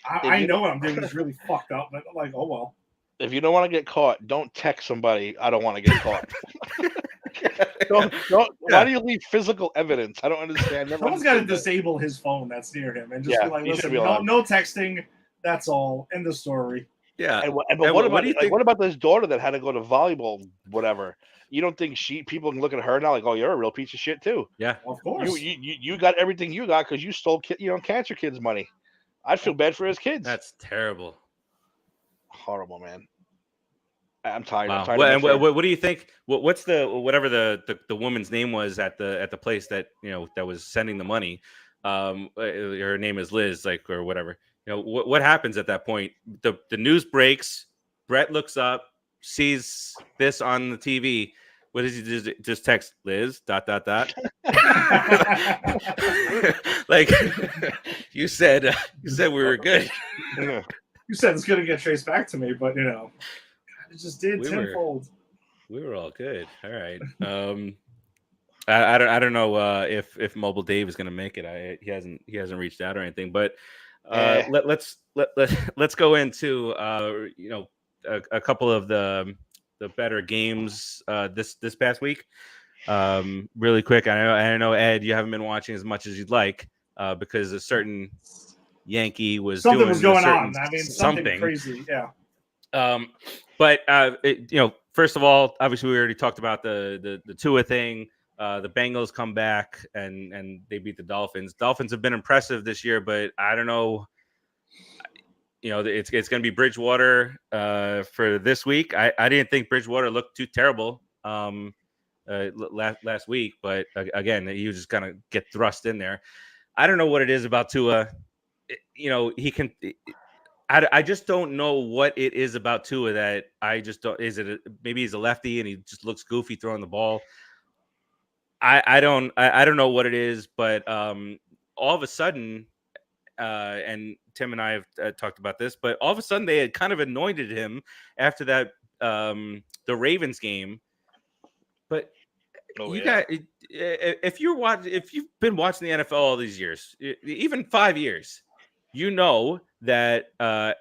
I know what I'm doing is really fucked up, but like, oh well. If you don't want to get caught, don't text somebody. I don't want to get caught. don't. Why do you leave physical evidence? I don't understand. Someone's got to disable his phone that's near him and just be like, listen, no texting. That's all. End of story. Yeah. But what about this daughter that had to go to volleyball, whatever? You don't think people can look at her now like, oh, you're a real piece of shit too? Yeah, of course. You got everything you got because you stole cancer kids' money. I'd feel bad for his kids. That's terrible. Horrible, man. I'm tired. Wow. I'm tired. What do you think? What's whatever the woman's name was at the place that that was sending the money? Her name is Liz, or whatever. What happens at that point? The news breaks. Brett looks up, sees this on the TV. What does he just text Liz ? Like you said we were good. You said it's gonna get traced back to me, but it just did tenfold. We were all good. All right. I don't know if Mobile Dave is gonna make it. He hasn't reached out or anything. But let's go into a couple of the better games this past week. Really quick. I know Ed, you haven't been watching as much as you'd like because a certain Yankee was something doing was going on. I mean, something crazy. Yeah. But first of all, obviously we already talked about the Tua thing. The Bengals come back and they beat the Dolphins. Dolphins have been impressive this year, but I don't know. It's going to be Bridgewater for this week. I didn't think Bridgewater looked too terrible last week, but again, he was just going to get thrust in there. I don't know what it is about Tua. He can. I just don't know what it is about Tua that I just don't. Is it maybe he's a lefty and he just looks goofy throwing the ball? I don't know what it is, but all of a sudden, and Tim and I have talked about this, but all of a sudden they had kind of anointed him after that the Ravens game. But if you've been watching the NFL all these years, even 5 years, that a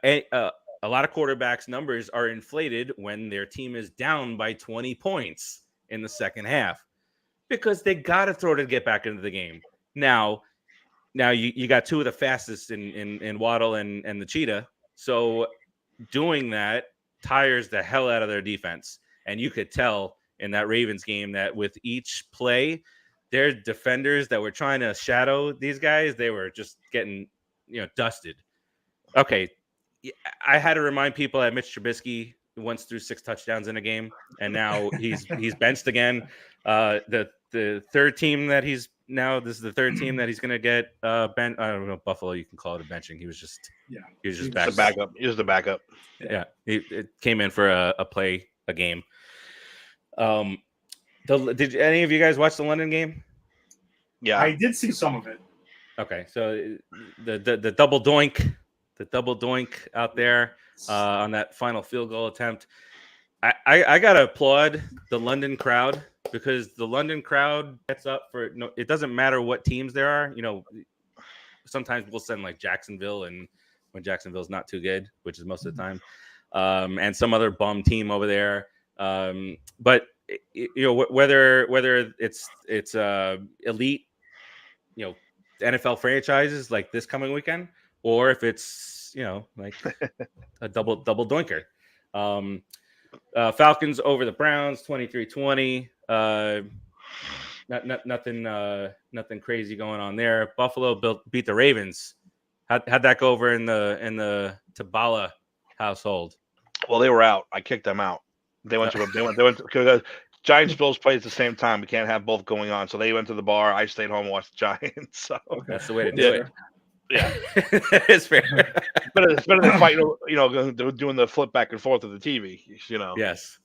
lot of quarterbacks' numbers are inflated when their team is down by 20 points in the second half because they got to throw to get back into the game. Now you got two of the fastest in Waddle and the Cheetah. So doing that tires the hell out of their defense. And you could tell in that Ravens game that with each play, their defenders that were trying to shadow these guys, they were just getting, dusted. Okay. I had to remind people that Mitch Trubisky once threw 6 touchdowns in a game, and now he's benched again. The third team that this is the third team that he's going to get bent. I don't know, Buffalo, you can call it a benching. He was just backup. He was the backup. Yeah. It came in for a game. Did any of you guys watch the London game? Yeah, I did see some of it. Okay, so the double doink, out there on that final field goal attempt. I gotta applaud the London crowd, because the London crowd gets up for no. It doesn't matter what teams there are. Sometimes we'll send like Jacksonville, and when Jacksonville's not too good, which is most of the time, and some other bum team over there. But whether it's elite, NFL franchises like this coming weekend, or if it's like a double doinker. Falcons over the Browns 23-20. Nothing crazy going on there. Buffalo beat the Ravens. How'd that go over in the Tabala household? Well, they were out. I kicked them out. They went because Giants Bills played at the same time. We can't have both going on. So they went to the bar. I stayed home and watched the Giants. So that's the way to do it. Yeah, it's fair. It's better than fighting. Doing the flip back and forth of the TV. Yes.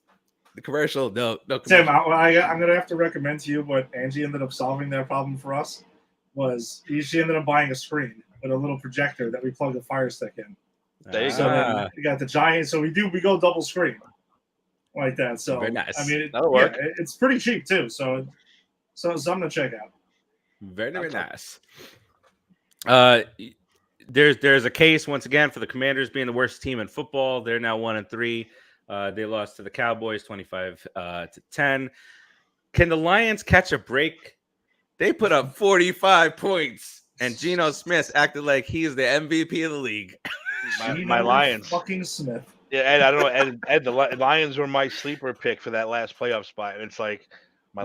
The commercial. No. Tim, I'm gonna have to recommend to you what Angie ended up solving that problem for us. She ended up buying a screen with a little projector that we plug the Fire Stick in. There you So go. then we got the Giants. So we go double screen like that. So very nice. I mean, that'll work. It's pretty cheap too. So something to check out. Very nice. There's a case once again for the Commanders being the worst team in football. They're now 1-3. They lost to the Cowboys 25-10. Can the Lions catch a break? They put up 45 points, and Geno Smith acted like he's the MVP of the league. My Lions. Fucking Smith. Yeah, Ed, I don't know. Ed, the Lions were my sleeper pick for that last playoff spot. And it's like, my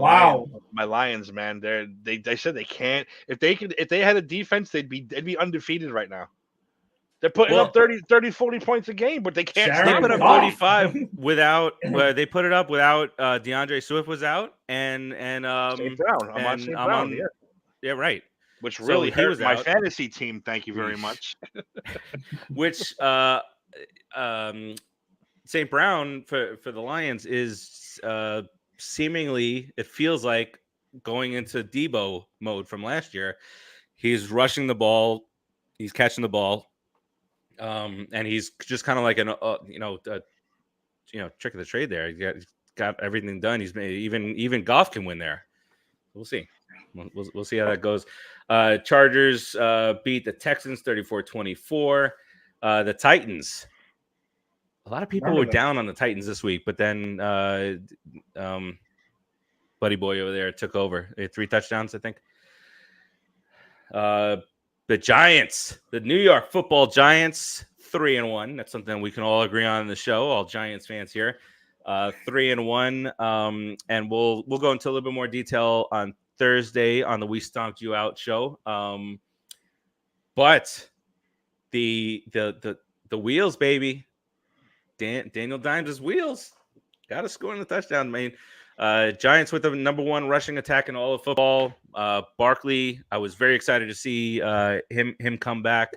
Lions, man. They said they can't. If they had a defense, they'd be undefeated right now. They're putting up 30, 40 points a game, but they can't. They put up 45 without. They put it up without DeAndre Swift was out and St. Brown. I'm on St. Brown. Yeah, right. Which really hurt my out. fantasy team. Thank you very much. Which St. Brown for the Lions is seemingly, it feels like, going into Debo mode from last year. He's rushing the ball, he's catching the ball, and he's just kind of like trick of the trade there. He's got everything done. He's made, even Goff can win there. We'll see. We'll see how that goes. Chargers beat the Texans 34-24. The Titans. A lot of people were down on the Titans this week, but then Buddy Boy over there took over. They had 3 touchdowns, I think. The Giants, the New York Football Giants, 3-1. That's something we can all agree on in the show. All Giants fans here, 3-1. And we'll go into a little bit more detail on Thursday on the We Stomped You Out show. But the wheels, baby. Daniel Dimes' wheels. Got to score in the touchdown, man. Giants with the number 1 rushing attack in all of football. Barkley, I was very excited to see him come back.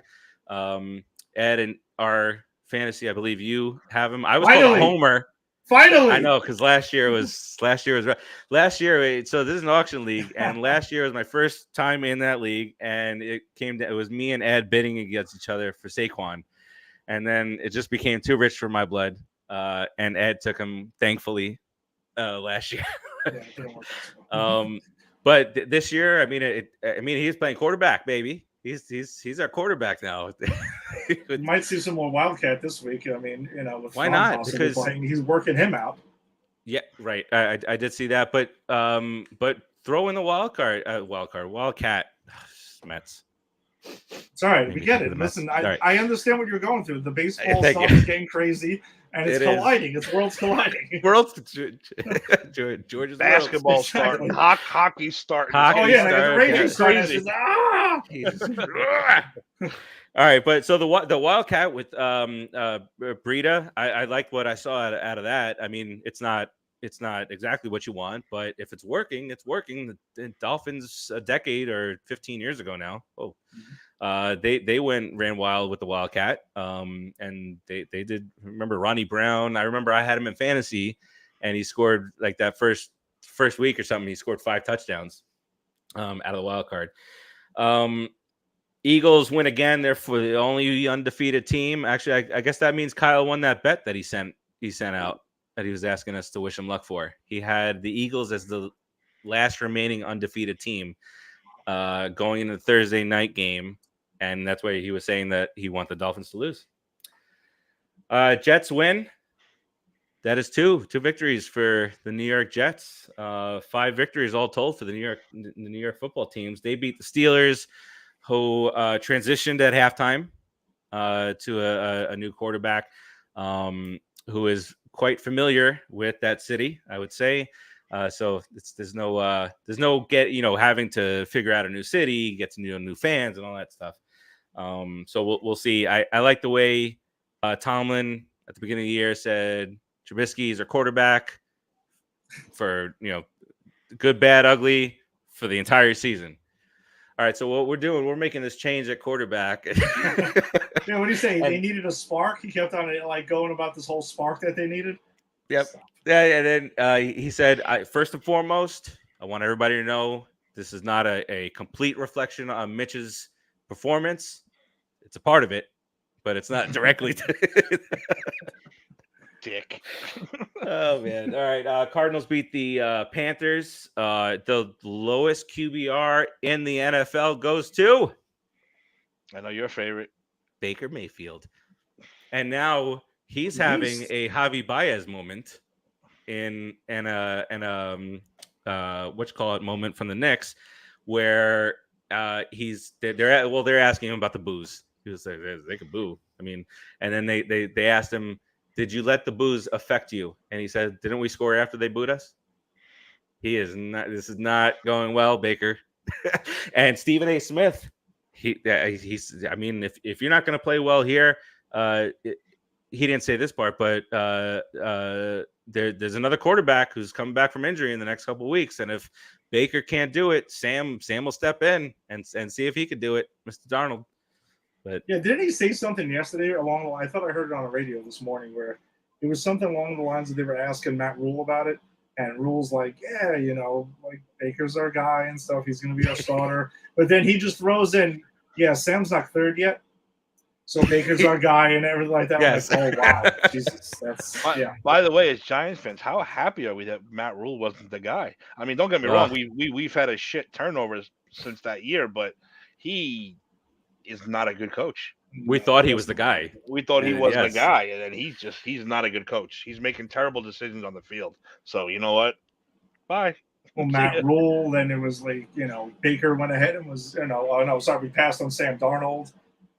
Ed, in our fantasy, I believe you have him. I was called a homer. Finally, I know, because last year was. So this is an auction league, and last year was my first time in that league, and it was me and Ed bidding against each other for Saquon, and then it just became too rich for my blood, and Ed took him, thankfully, last year. But this year, I mean, he's playing quarterback, baby. He's our quarterback now. We might see some more Wildcat this week. I mean, with why not? Because he's working him out. Yeah, right. I did see that, but throw in the Wildcat. Mets. It's all right. We get it. Listen, I understand what you're going through. The baseball stuff is getting crazy, and it's colliding. It's worlds colliding. George's basketball starting. Hockey starting. The Rangers starting. All right, but so the Wildcat with Breida, I like what I saw out of that. I mean, it's not exactly what you want, but if it's working, it's working. The Dolphins a decade or 15 years ago now. They ran wild with the Wildcat. And they did. Remember Ronnie Brown? I remember I had him in fantasy, and he scored like that first week or something. He scored 5 touchdowns out of the wild card. Eagles win again. They're for the only undefeated team. Actually, I guess that means Kyle won that bet that he sent out that he was asking us to wish him luck for. He had the Eagles as the last remaining undefeated team going into the Thursday night game, and that's why he was saying that he wants the Dolphins to lose. Jets win. That is two victories for the New York Jets. 5 victories all told for the New York football teams. They beat the Steelers, who transitioned at halftime to a new quarterback who is quite familiar with that city, I would say. So there's no having to figure out a new city, get to new fans and all that stuff. So we'll see. I like the way Tomlin at the beginning of the year said Trubisky is our quarterback for good, bad, ugly for the entire season. All right, so what we're doing, we're making this change at quarterback. Yeah, what do you say? They needed a spark. He kept on going about this whole spark that they needed. Yep. Yeah, and then he said, first and foremost, I want everybody to know this is not a complete reflection on Mitch's performance. It's a part of it, but it's not directly. Dick. Oh man! All right, Cardinals beat the Panthers. The lowest QBR in the NFL goes to, I know your favorite, Baker Mayfield, and now he's having a Javi Baez moment in moment from the Knicks, where they're asking him about the boos. He was like, they could boo. I mean, and then they asked him, did you let the boos affect you? And he said, didn't we score after they booed us? This is not going well, Baker. And Stephen A. Smith, I mean, if you're not going to play well here, he didn't say this part, but there's another quarterback who's coming back from injury in the next couple of weeks. And if Baker can't do it, Sam will step in and see if he could do it, Mr. Darnold. But yeah, didn't he say something yesterday I thought I heard it on the radio this morning where it was something along the lines that they were asking Matt Rule about it, and Rule's like, yeah, like Baker's our guy and stuff. He's going to be our starter. But then he just throws in, yeah, Sam's not cleared yet, so Baker's our guy and everything like that. Yes. I'm like, oh wow, Jesus, that's yeah. By the way, as Giants fans, how happy are we that Matt Rule wasn't the guy? I mean, don't get me wrong, we've had a shit turnovers since that year, but he is not a good coach. We thought he was the guy. We thought he was the guy, and then he's not a good coach. He's making terrible decisions on the field. So you know what? Bye. Well, Matt Rule, then it was like, Baker went ahead and was, we passed on Sam Darnold,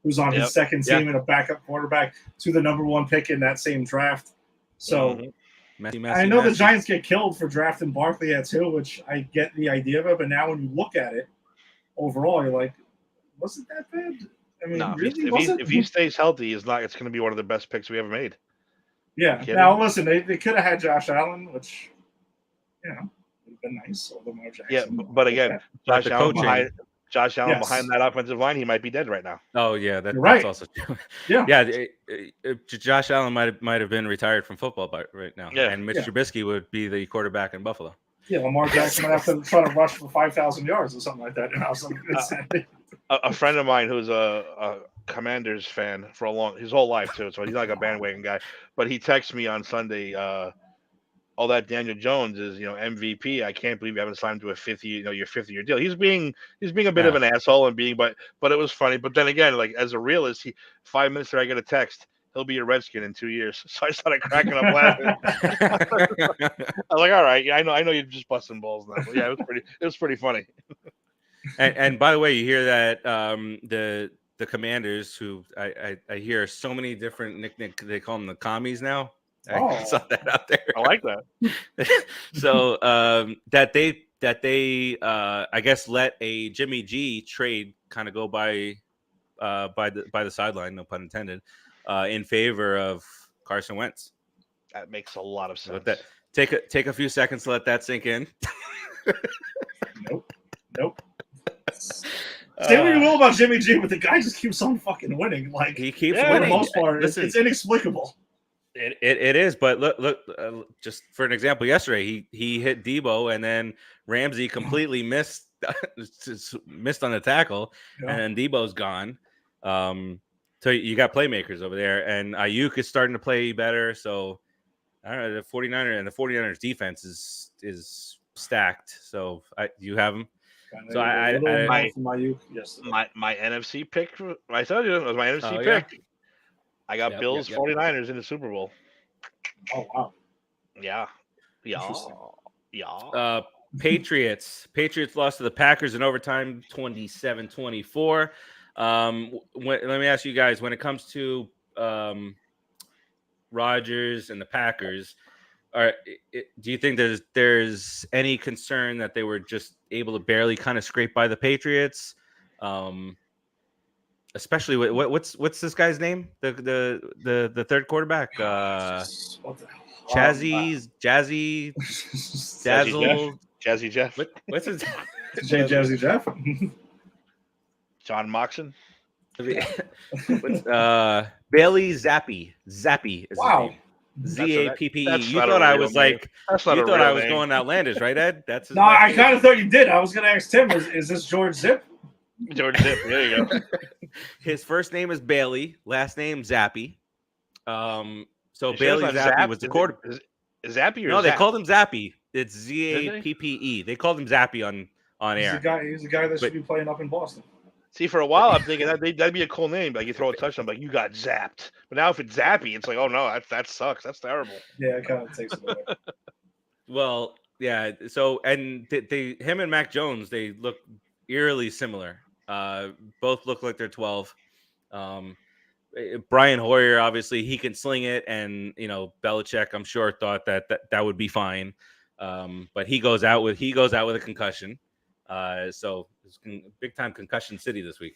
who's on his second team and a backup quarterback to the number 1 pick in that same draft. So I know the Giants get killed for drafting Barkley at 2, which I get the idea of it, but now when you look at it overall, you're like, wasn't that bad? I mean, no, really, if he stays healthy, it's going to be one of the best picks we ever made. Yeah. Now, listen, they could have had Josh Allen, which, would have been nice. Lamar Jackson. Yeah, but again, Josh Allen behind that offensive line, he might be dead right now. Oh yeah, that's also true. Yeah, Josh Allen might have been retired from football right now. Yeah, and Mitch Trubisky would be the quarterback in Buffalo. Yeah, Lamar Jackson might have to try to rush for 5,000 yards or something like that. A friend of mine who's a Commanders fan for his whole life too, so he's not like a bandwagon guy. But he texted me on Sunday, "All that Daniel Jones is, MVP. I can't believe you haven't signed him to a 5th-year deal." He's being a bit of an asshole and but it was funny. But then again, like as a realist, 5 minutes later I get a text. He'll be a Redskin in 2 years. So I started cracking up laughing. I was like, all right, yeah, I know you're just busting balls now. But yeah, it was pretty funny. And by the way, you hear that the Commanders, who I hear so many different nicknames, they call them the commies now. I saw that out there. I like that. So that they I guess let a Jimmy G trade kind of go by the sideline, no pun intended, in favor of Carson Wentz. That makes a lot of sense. Take a few seconds to let that sink in. Nope. Say what you will about Jimmy G, but the guy just keeps on fucking winning. Like he keeps winning. winning. For the most part, it's inexplicable. It is, but look, just for an example, yesterday he hit Debo, and then Ramsey completely missed just missed on the tackle, Yeah. and then Debo's gone. So you got playmakers over there, and Ayuk is starting to play better. So I don't know, the 49ers defense is stacked. So you have them. So My my NFC pick. I told you it was my NFC pick. I got Bills 49ers in the Super Bowl. Oh wow. Yeah. Patriots lost to the Packers in overtime 27-24. Let me ask you guys, when it comes to Rodgers and the Packers, do you think there's any concern that they were just able to barely kind of scrape by the Patriots? Especially what's this guy's name? The third quarterback, Jazzy Jeff. What's his Jazzy Jeff? John Moxon. Bailey Zappi. Zappy is his name. Zappe. You thought I was like, you thought I was going outlandish, right, Ed? That's no, I kind of thought you did. I was going to ask Tim, is this George Zip? George Zip, there you go. His first name is Bailey, last name Zappe. So Bailey Zappi was the quarterback. Is Zappe or no? They Zap? called him Zappe. It's Zappe. They called him Zappe on air. He's a guy that should be playing up in Boston. See, for a while I'm thinking that'd be a cool name. Like you throw a touchdown, like you got zapped. But now if it's Zappe, it's like, oh no, that sucks. That's terrible. Yeah, it kind of takes it away. Well, yeah. So and him and Mac Jones, they look eerily similar. Both look like they're 12. Brian Hoyer, obviously, he can sling it, and Belichick, I'm sure, thought that would be fine. But he goes out with a concussion. So it's big time concussion city this week.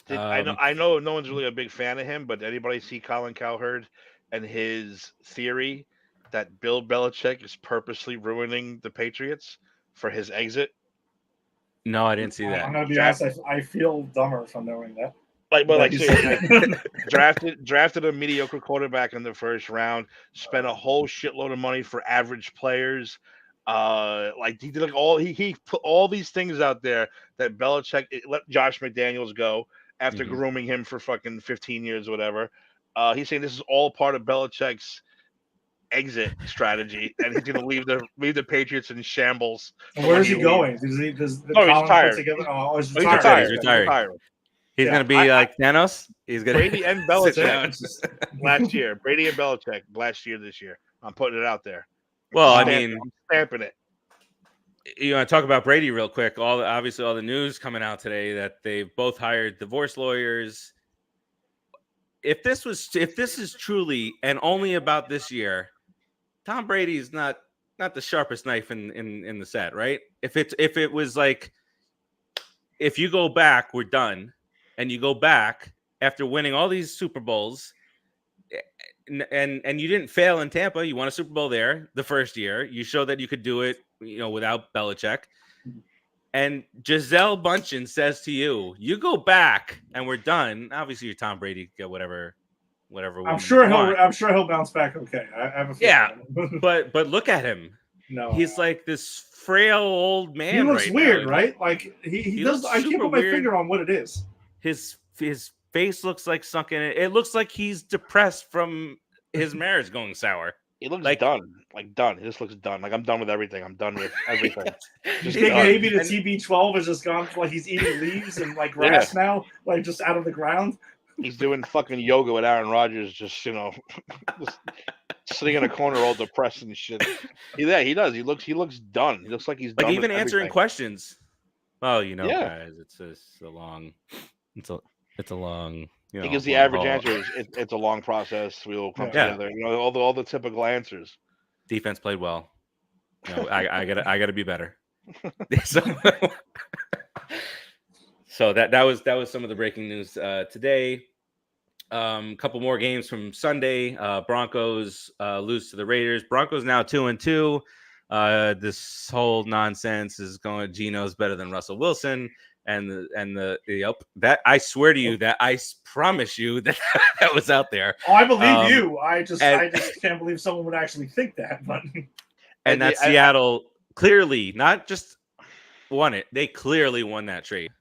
I know no one's really a big fan of him, but anybody see Colin Cowherd and his theory that Bill Belichick is purposely ruining the Patriots for his exit? No, I didn't see that. I'm gonna be honest. I feel dumber from knowing that. Drafted a mediocre quarterback in the first round, spent a whole shitload of money for average players. He did he put all these things out there that Belichick let Josh McDaniels go after grooming him for fucking 15 years or whatever. He's saying this is all part of Belichick's exit strategy, and he's going to leave the Patriots in shambles. And where is he going? Does he's retired. He's retired. He's going to be like Thanos. He's going Brady and Belichick last year. Brady and Belichick last year, this year. I'm putting it out there. Well, I'm stamping it. You want to talk about Brady real quick? Obviously all the news coming out today that they've both hired divorce lawyers. If this is truly and only about this year, Tom Brady's not the sharpest knife in the set, right? If it was like, if you go back, we're done, and you go back after winning all these Super Bowls, and you didn't fail in Tampa, you won a Super Bowl there the first year. You showed that you could do it, without Belichick. And Gisele Bundchen says to you, "You go back, and we're done." Obviously, you're Tom Brady. Get whatever. I'm sure he'll bounce back. Okay, I have a feeling. but look at him. No, he's like this frail old man. He looks weird, now. Right? Like he does. I can't put my finger on what it is. His face looks like sunken. It looks like he's depressed from his marriage going sour. He looks done. He just looks done. Like, I'm done with everything. I'm done with everything. Just think maybe the TB12 is just gone. Like he's eating leaves and like grass now, like just out of the ground. He's doing fucking yoga with Aaron Rodgers, just just sitting in a corner all depressed and shit. Yeah, he does. He looks done. He looks like he's done. Like even with answering everything. questions. Well, guys, it's a long. Because the average answer is it's a long process. We will come together. All the typical answers. Defense played well. I gotta be better. So that was some of the breaking news today. Couple more games from Sunday. Broncos lose to the Raiders. Broncos now 2-2. This whole nonsense is going. Geno's better than Russell Wilson. And that I swear to you that I promise you that was out there. Oh, I believe you. I just can't believe someone would actually think that. But and that's Seattle clearly not just won it. They clearly won that trade.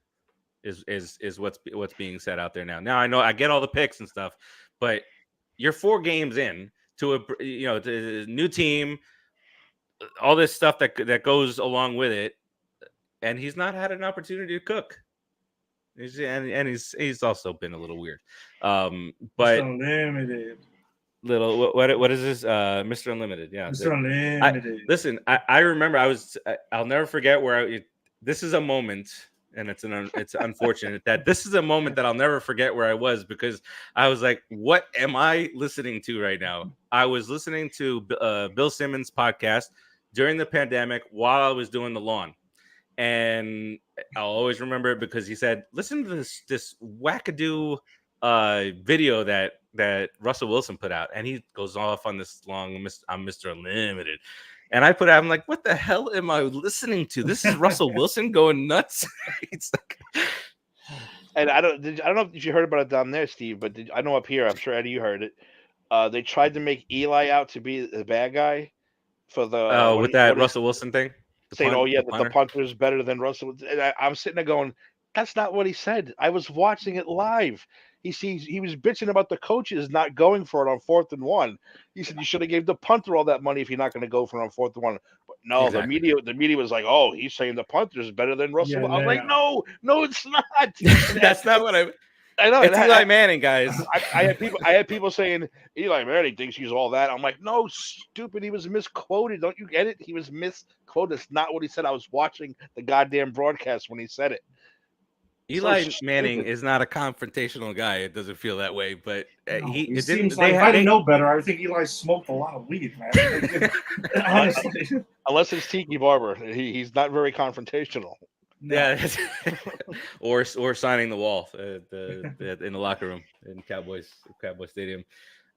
Is what's being said out there now. Now I know I get all the picks and stuff, but you're 4 games in to a new team, all this stuff that goes along with it, and he's not had an opportunity to cook. He's also been a little weird. But Unlimited. Little what is this? Mr. Unlimited. Yeah. Mr. Unlimited. Listen, I remember I'll never forget where this is a moment, and it's unfortunate that this is a moment that I'll never forget where I was, because I was like, what am I listening to right now? I was listening to Bill Simmons' podcast during the pandemic while I was doing the lawn. And I'll always remember it because he said, listen to this wackadoo video that Russell Wilson put out. And he goes off on this long, I'm Mr. Unlimited. And I put out, I'm like, what the hell am I listening to? This is Russell Wilson going nuts. It's like... And I don't know if you heard about it down there, Steve, but I know up here, I'm sure Eddie, you heard it. They tried to make Eli out to be the bad guy for the with that Russell Wilson thing. Saying, the punter is better than Russell. And I'm sitting there going, that's not what he said. I was watching it live. He was bitching about the coaches not going for it on 4th and 1. He said you should have gave the punter all that money if you're not going to go for it on 4th and 1. But no, exactly. the media was like, oh, he's saying the punter is better than Russell. Yeah, I'm like, no, it's not. That's not what I know. It's Eli Manning, guys. I had people saying Eli Manning thinks he's all that. I'm like, no, stupid. He was misquoted. Don't you get it? He was misquoted. It's not what he said. I was watching the goddamn broadcast when he said it. Eli Manning is not a confrontational guy. It doesn't feel that way, but he seems like, if I didn't know better, I would think Eli smoked a lot of weed, man. Honestly, unless it's Tiki Barber, he's not very confrontational. No. Yeah, or signing the wall in the locker room in Cowboy Stadium.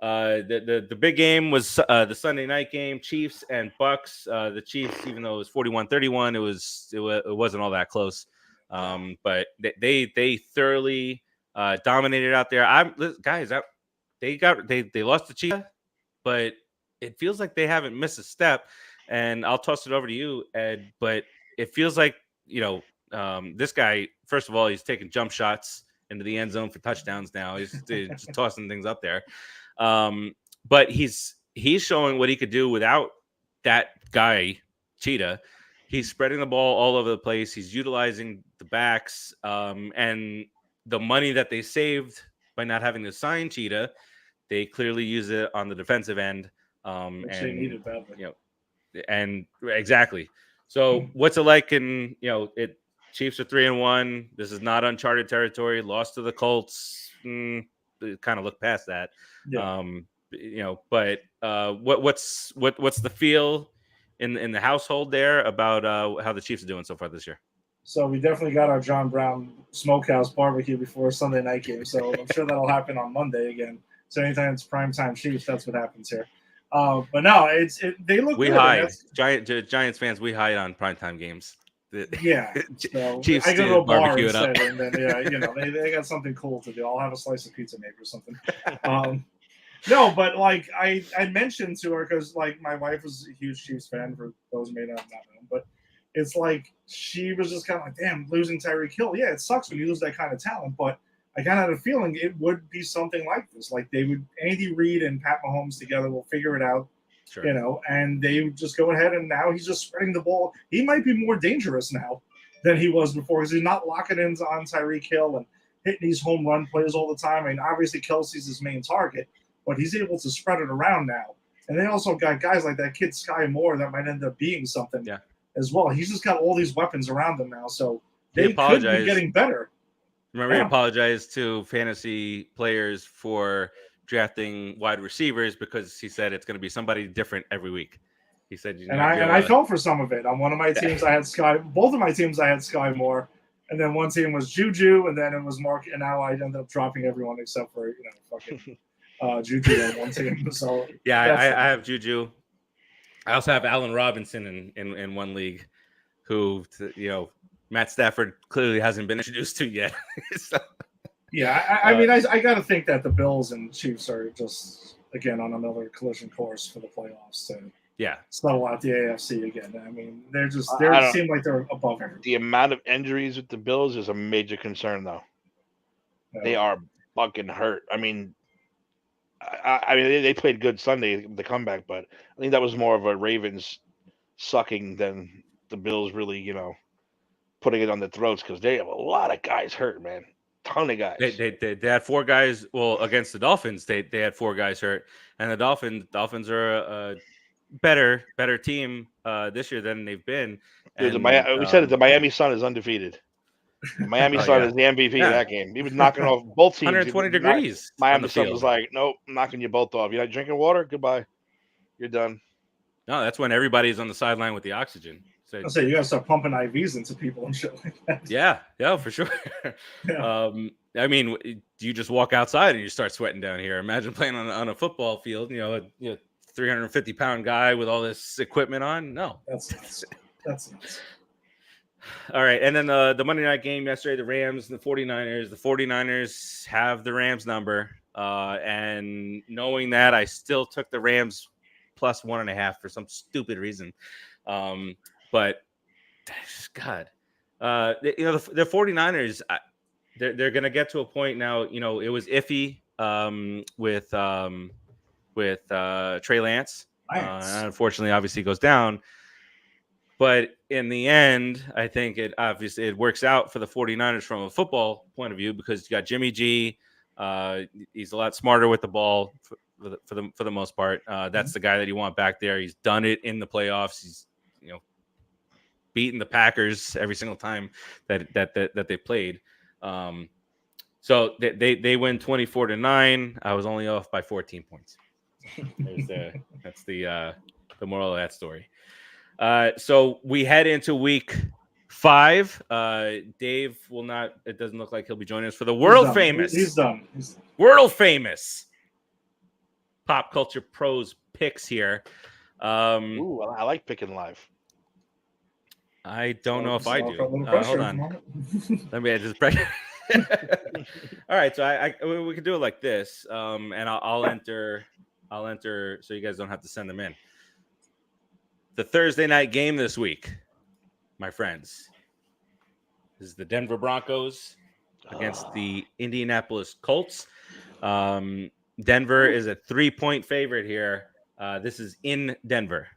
The big game was the Sunday night game, Chiefs and Bucks. The Chiefs, even though it was 41-31, it wasn't all that close. But they thoroughly dominated out there. They lost to Chiefs, but it feels like they haven't missed a step. And I'll toss it over to you, Ed. But it feels like, this guy, first of all, he's taking jump shots into the end zone for touchdowns now. He's just tossing things up there. But he's showing what he could do without that guy, Cheetah. He's spreading the ball all over the place. He's utilizing the backs, and the money that they saved by not having to sign Cheetah, they clearly use it on the defensive end. Which they needed badly. And exactly. So what's it like in, Chiefs are 3-1. This is not uncharted territory. Lost to the Colts. Kind of look past that. Yeah. But what's the feel in the household there about how the Chiefs are doing so far this year? So we definitely got our John Brown Smokehouse barbecue before Sunday night game. So I'm sure that'll happen on Monday again. So anytime it's primetime Chiefs, that's what happens here. But no, they look. We good. hide. Giants fans. We hide on primetime games. Yeah. So Chiefs I go to a bar barbecue it up. instead, and then they got something cool to do. I'll have a slice of pizza maybe or something. No, but like I mentioned to her, because like my wife was a huge Chiefs fan, for those who may not know, but it's like she was just kind of like, damn, losing Tyreek Hill. Yeah, it sucks when you lose that kind of talent, but I kind of had a feeling it would be something like this. Like Andy Reid and Pat Mahomes together will figure it out, sure. And they would just go ahead, and now he's just spreading the ball. He might be more dangerous now than he was before, because he's not locking in on Tyreek Hill and hitting these home run plays all the time. I mean, obviously Kelsey's his main target, but he's able to spread it around now. And they also got guys like that kid Sky Moore that might end up being something as well. He's just got all these weapons around him now, so they could be getting better. Remember, he apologized to fantasy players for drafting wide receivers because he said it's going to be somebody different every week. He said, I fell for some of it. On one of my teams, I had Sky. Both of my teams, I had Sky Moore, and then one team was Juju, and then it was Mark. And now I ended up dropping everyone except for fucking Juju on one team. So I have Juju. I also have Allen Robinson in one league, who Matt Stafford clearly hasn't been introduced to yet. So, I mean, I got to think that the Bills and Chiefs are just, again, on another collision course for the playoffs to Yeah. settle out the AFC again. I mean, they I don't- seem like they're above everything. The amount of injuries with the Bills is a major concern, though. They are fucking hurt. I mean, I mean, they played good Sunday, the comeback, but I think that was more of a Ravens sucking than the Bills really, putting it on their throats because they have a lot of guys hurt, man. Ton of guys. They had 4 guys. Well, against the Dolphins, they had 4 guys hurt, and the Dolphins are a better team this year than they've been. Dude, And, we said it. The Miami Sun is undefeated. The Miami Sun is the MVP of that game. He was knocking off both teams. 120 degrees. Miami Sun was like, nope, I'm knocking you both off. You're not drinking water? Goodbye. You're done. No, that's when everybody's on the sideline with the oxygen. So, I say you gotta start pumping IVs into people and shit like that. yeah, for sure. Yeah. I mean, you just walk outside and you start sweating down here. Imagine playing on a football field. A 350-pound guy with all this equipment on. No, That's nuts. All right, and then the Monday night game yesterday, the Rams and the 49ers. The 49ers have the Rams number, and knowing that, I still took the Rams plus 1.5 for some stupid reason. But God, the 49ers, they're going to get to a point now. It was iffy with Trey Lance. Unfortunately, obviously goes down. But in the end, I think it works out for the 49ers from a football point of view because you got Jimmy G. He's a lot smarter with the ball for the most part. That's the guy that you want back there. He's done it in the playoffs. He's beaten the Packers every single time that they played. So they win 24-9. I was only off by 14 points. That's the moral of that story. So we head into week 5. Dave will not. It doesn't look like he'll be joining us for the world famous. He's done. World famous Pop Culture Pros picks here. Ooh, I like picking live. I don't know if I do. Hold on. Let me just break. All right, so we can do it like this, and I'll enter so you guys don't have to send them in. The Thursday night game this week, my friends, is the Denver Broncos against the Indianapolis Colts. Denver is a 3-point favorite here. This is in Denver.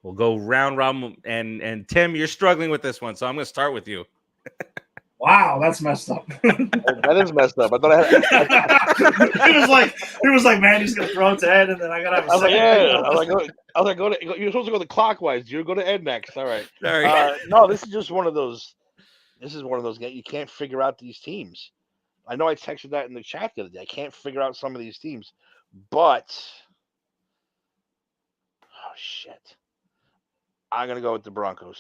We'll go round robin, and Tim, you're struggling with this one, so I'm going to start with you. Wow, that's messed up. That is messed up. I thought I had. He was like, man, he's gonna throw it to Ed, and then I gotta have a I was like, second. yeah. I was like, you're supposed to go the clockwise. You go to Ed next. All right. Sorry. No, this is just one of those. This is one of those games you can't figure out these teams. I know I texted that in the chat the other day. I can't figure out some of these teams, but oh shit, I'm gonna go with the Broncos.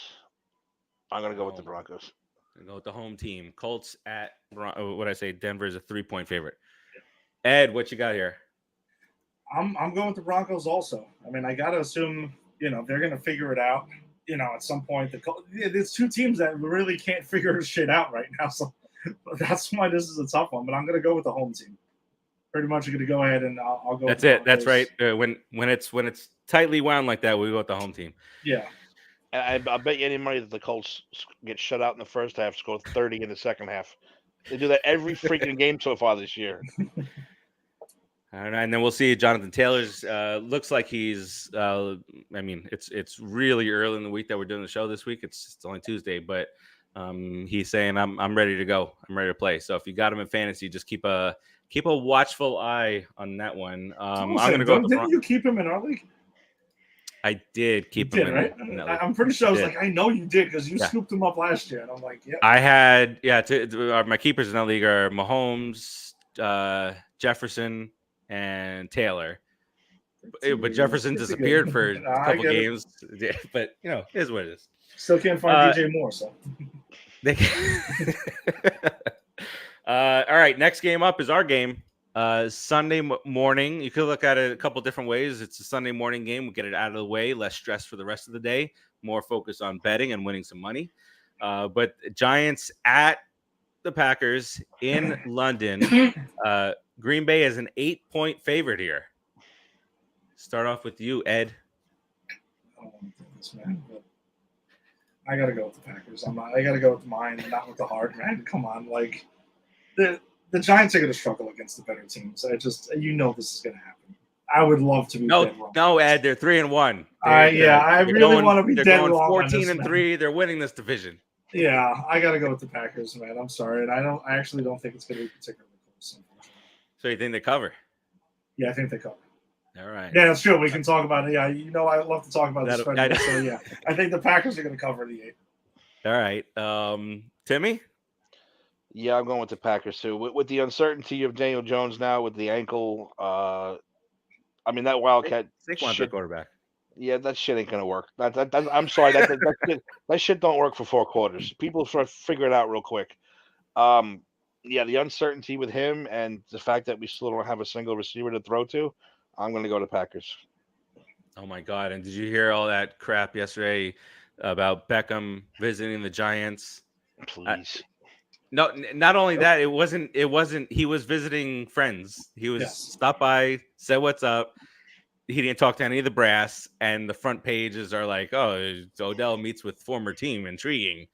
Go with the home team. Colts at what I say. Denver is a 3-point favorite. Ed, what you got here? I'm going with the Broncos also. I mean, I gotta assume they're gonna figure it out. At some point, there's 2 teams that really can't figure shit out right now. So that's why this is a tough one. But I'm gonna go with the home team. Pretty much, I'm gonna go ahead and I'll go. That's it. That's right. When it's tightly wound like that, we go with the home team. Yeah. I bet you any money that the Colts get shut out in the first half, score 30 in the second half. They do that every freaking game so far this year. All right, and then we'll see. Jonathan Taylor's looks like he's. I mean, it's really early in the week that we're doing the show this week. It's only Tuesday, but he's saying I'm ready to go. I'm ready to play. So if you got him in fantasy, just keep a watchful eye on that one. I'm gonna go. Didn't you keep him in our league? I did keep him right? I'm pretty sure. I was like, I know you did because you scooped him up last year, and I'm like, yeah. I had my keepers in that league are Mahomes, Jefferson, and Taylor. But Jefferson disappeared for a couple games. Yeah, but it is what it is. Still can't find DJ Moore, so. All right, next game up is our game. Sunday morning. You could look at it a couple different ways. It's a Sunday morning game. We'll get it out of the way, less stress for the rest of the day, more focus on betting and winning some money. But Giants at the Packers in London. Green Bay is an 8-point favorite here. Start off with you, Ed. don't want to do this, man. But I got to go with the Packers. I got to go with mine, not with the heart, man. Come on. Like, the Giants are going to struggle against the better teams. This is going to happen. I would love to be dead wrong. No, Ed, they're 3-1. I really want to be dead wrong. They're going 14-3. They're winning this division. Yeah, I got to go with the Packers, man. I'm sorry. And I actually don't think it's going to be particularly close. So you think they cover? Yeah, I think they cover. All right. Yeah, that's true. We can talk about it. Yeah, I love to talk about this. So yeah, I think the Packers are going to cover the 8. All right. Timmy? Yeah, I'm going with the Packers too. With the uncertainty of Daniel Jones now with the ankle, I mean that Wildcat Saquon's the quarterback. Yeah, that shit ain't gonna work. I'm sorry, that shit don't work for 4 quarters. People sort of figure it out real quick. Yeah, the uncertainty with him and the fact that we still don't have a single receiver to throw to, I'm gonna go to Packers. Oh my God! And did you hear all that crap yesterday about Beckham visiting the Giants? Please. No, not only that, it wasn't. He was visiting friends. He was stopped by, said what's up. He didn't talk to any of the brass, and the front pages are like, "Oh, Odell meets with former team. Intriguing."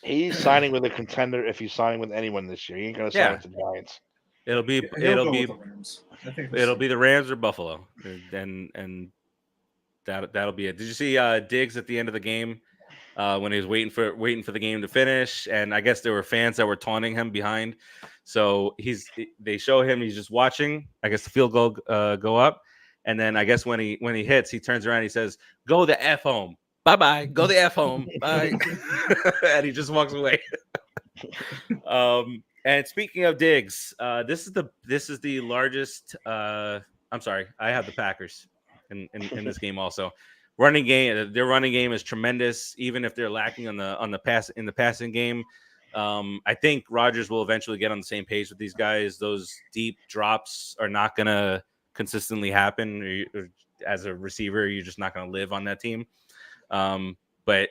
He's signing with a contender if he's signing with anyone this year. He ain't gonna sign with the Giants. It'll be the Rams. It'll be the Rams or Buffalo, and that'll be it. Did you see Diggs at the end of the game? When he was waiting for the game to finish, and I guess there were fans that were taunting him behind. So they show him he's just watching. I guess the field goal go up, and then I guess when he hits, he turns around. He says, "Go the F home, bye. Go the F home, bye," and he just walks away. And speaking of Diggs, this is the largest. I'm sorry, I have the Packers in this game also. Running game, their running game is tremendous, even if they're lacking on the passing game. I think Rodgers will eventually get on the same page with these guys. Those deep drops are not going to consistently happen. Or as a receiver, you're just not going to live on that team. But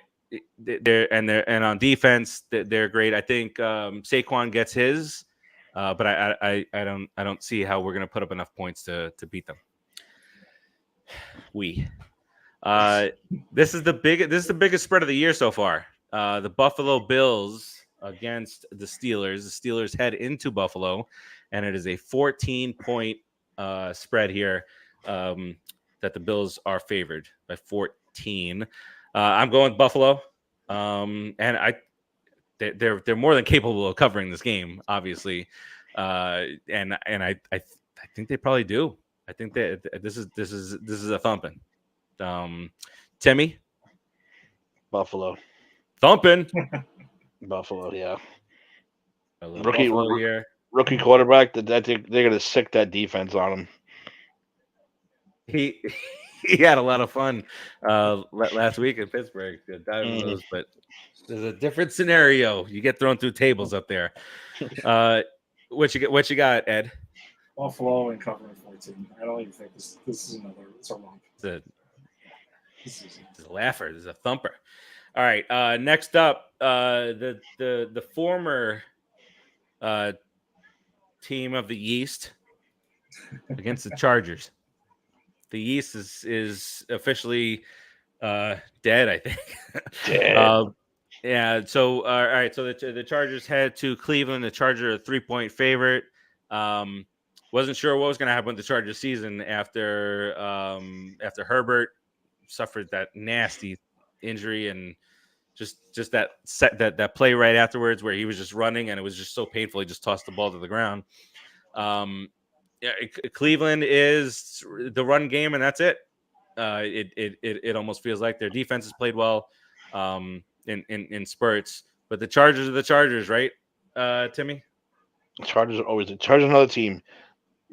they're on defense, they're great. I think Saquon gets his, but I don't see how we're going to put up enough points to beat them. This is the biggest spread of the year so far. The Buffalo Bills against the Steelers. The Steelers head into Buffalo, and it is a 14-point spread here that the Bills are favored by 14. I'm going Buffalo, and they're more than capable of covering this game, obviously, and I think they probably do. I think that this is a thumping. Timmy, Buffalo, thumping. Buffalo, yeah. Rookie quarterback. I think they're gonna sick that defense on him. He had a lot of fun last week in Pittsburgh. But there's a different scenario. You get thrown through tables up there. What you got, Ed? Buffalo and covering 14. I don't even think this is another. It's a romp. This is a laugher. This is a thumper. All right. Next up, the former team of the East against the Chargers. The East is officially dead, I think. Dead. Yeah. So all right. So the Chargers head to Cleveland. The Chargers are a 3-point favorite. Wasn't sure what was going to happen with the Chargers season after Herbert suffered that nasty injury and just that play right afterwards where he was just running and it was just so painful he just tossed the ball to the ground. Cleveland is the run game and that's it. It almost feels like their defense has played well in spurts, but the Chargers are the Chargers, right? Timmy? Chargers are always the Chargers. Another team.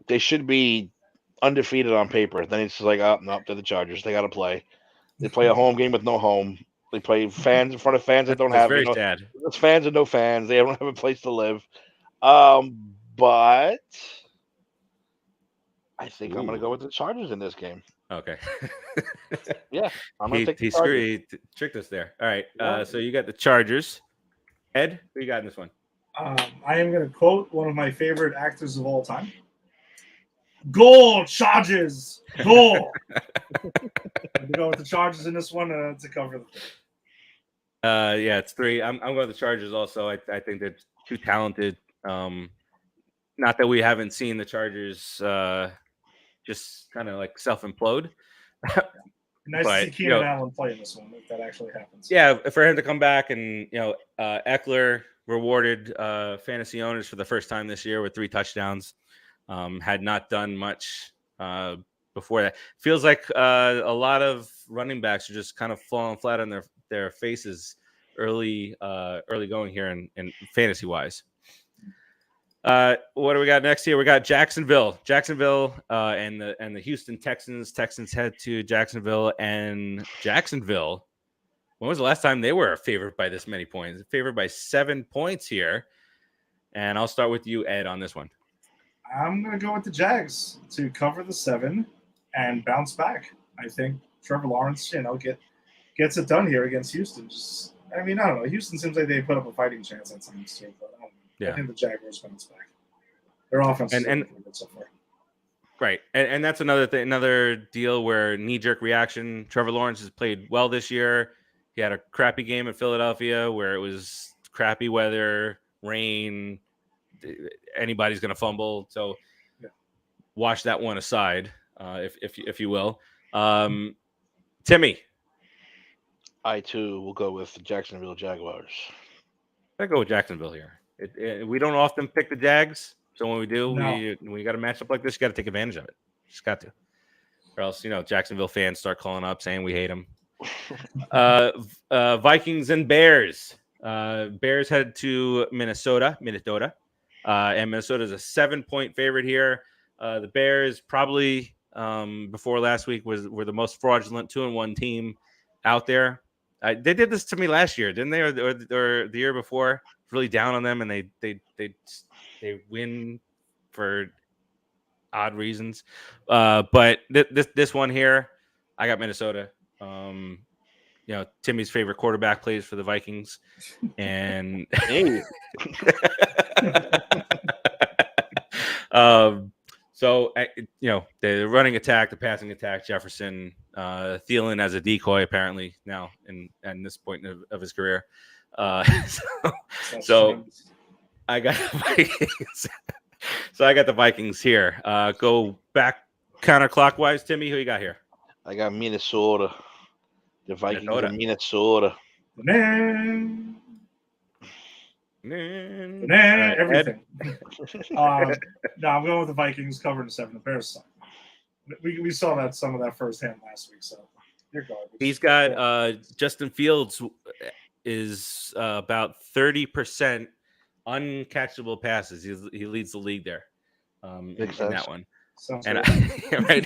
They should be undefeated on paper. Then it's just like, oh, no, they're the Chargers. They got to play. They play a home game with no home. They play fans in front of fans that don't have. Very sad. It's fans and no fans. They don't have a place to live. But I think I'm going to go with the Chargers in this game. Okay. Yeah, I'm going to take the Chargers. He tricked us there. All right. Yeah. So you got the Chargers. Ed, who you got in this one? I am going to quote one of my favorite actors of all time. Goal, Chargers, goal. to go with the Chargers in this one to cover the thing. Yeah, it's 3. I'm going with the Chargers also. I think they're too talented. Not that we haven't seen the Chargers just kind of like self-implode. Nice But, to see Keenan Allen play in this one if that actually happens. Yeah, for him to come back and Eckler rewarded fantasy owners for the first time this year with 3 touchdowns. Had not done much before that. Feels like a lot of running backs are just kind of falling flat on their faces early going here in fantasy wise. What do we got next here? We got Jacksonville and the Houston Texans. Texans head to Jacksonville, and Jacksonville. When was the last time they were favored by this many points? Favored by 7 points here. And I'll start with you, Ed, on this one. I'm going to go with the Jags to cover the 7 and bounce back. I think Trevor Lawrence, gets it done here against Houston. I don't know. Houston seems like they put up a fighting chance at times too, but I don't know. Yeah. I think the Jaguars bounce back. Their offense is really good so far. Right. And that's another deal where knee-jerk reaction. Trevor Lawrence has played well this year. He had a crappy game in Philadelphia where it was crappy weather, rain. Anybody's going to fumble. So wash that one aside, if you will. Timmy. I, too, will go with the Jacksonville Jaguars. I go with Jacksonville here. We don't often pick the Jags. So when we do, No. when you got a matchup like this, you got to take advantage of it. Just got to. Or else, Jacksonville fans start calling up saying we hate them. Vikings and Bears. Bears head to Minnesota. And Minnesota is a 7-point favorite here. The Bears probably before last week were the most fraudulent 2-1 team out there. They did this to me last year, didn't they? Or the year before? Really down on them, and they win for odd reasons. But this one here, I got Minnesota. Timmy's favorite quarterback plays for the Vikings, and so the running attack, the passing attack, Jefferson, Thielen as a decoy apparently now in this point of his career. So I got the Vikings. So I got the Vikings here. Go back counterclockwise, Timmy. Who you got here? I got Minnesota. The Vikings of Minnesota. Everything. No, I'm going with the Vikings covering the 7. The Bears suck. We saw some of that firsthand last week. So you're garbage. He's got Justin Fields is about 30% uncatchable passes. He leads the league there in that one. Right.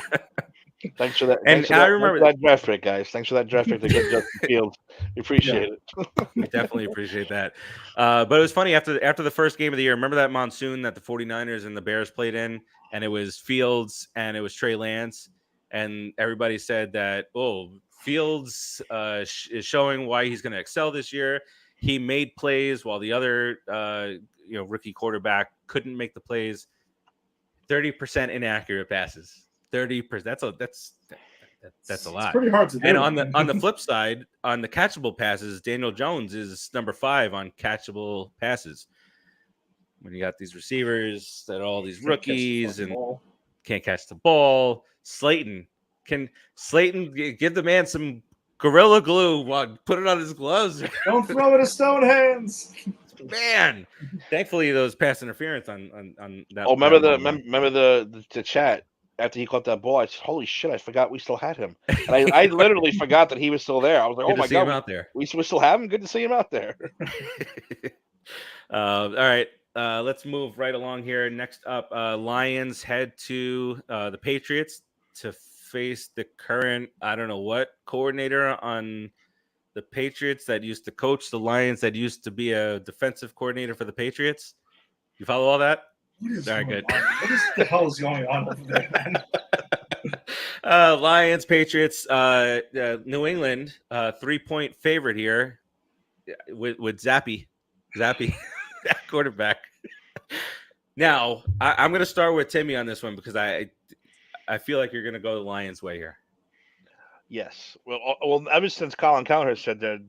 Thanks for that. And I remember that draft pick, guys. Thanks for that draft pick to get Justin Fields. We appreciate it. We definitely appreciate that. But it was funny after the first game of the year. Remember that monsoon that the 49ers and the Bears played in, and it was Fields and it was Trey Lance, and everybody said that Fields is showing why he's going to excel this year. He made plays while the other rookie quarterback couldn't make the plays. 30% inaccurate passes. 30%. That's a lot. It's pretty hard to do. And on the flip side, on the catchable passes, Daniel Jones is number 5 on catchable passes. When you got these receivers that are all these rookies and can't catch the ball, Slayton give the man some Gorilla Glue, put it on his gloves. Don't throw it at stone hands. Man, thankfully those pass interference on that. Oh, remember the chat after he caught that ball. I said, "Holy shit! I forgot we still had him." And I literally forgot that he was still there. I was like, Good "Oh my god, him out there. We still have him. Good to see him out there." All right, let's move right along here. Next up, Lions head to the Patriots to face the current I don't know what coordinator on the Patriots that used to coach the Lions, that used to be a defensive coordinator for the Patriots. You follow all that? What is Very going good. on? What the hell is going on over there, man? Lions, Patriots, New England, 3-point favorite here with Zappy, that quarterback. Now, I'm going to start with Timmy on this one because I feel like you're going to go the Lions way here. Yes. Well, ever since Colin Cowherd said that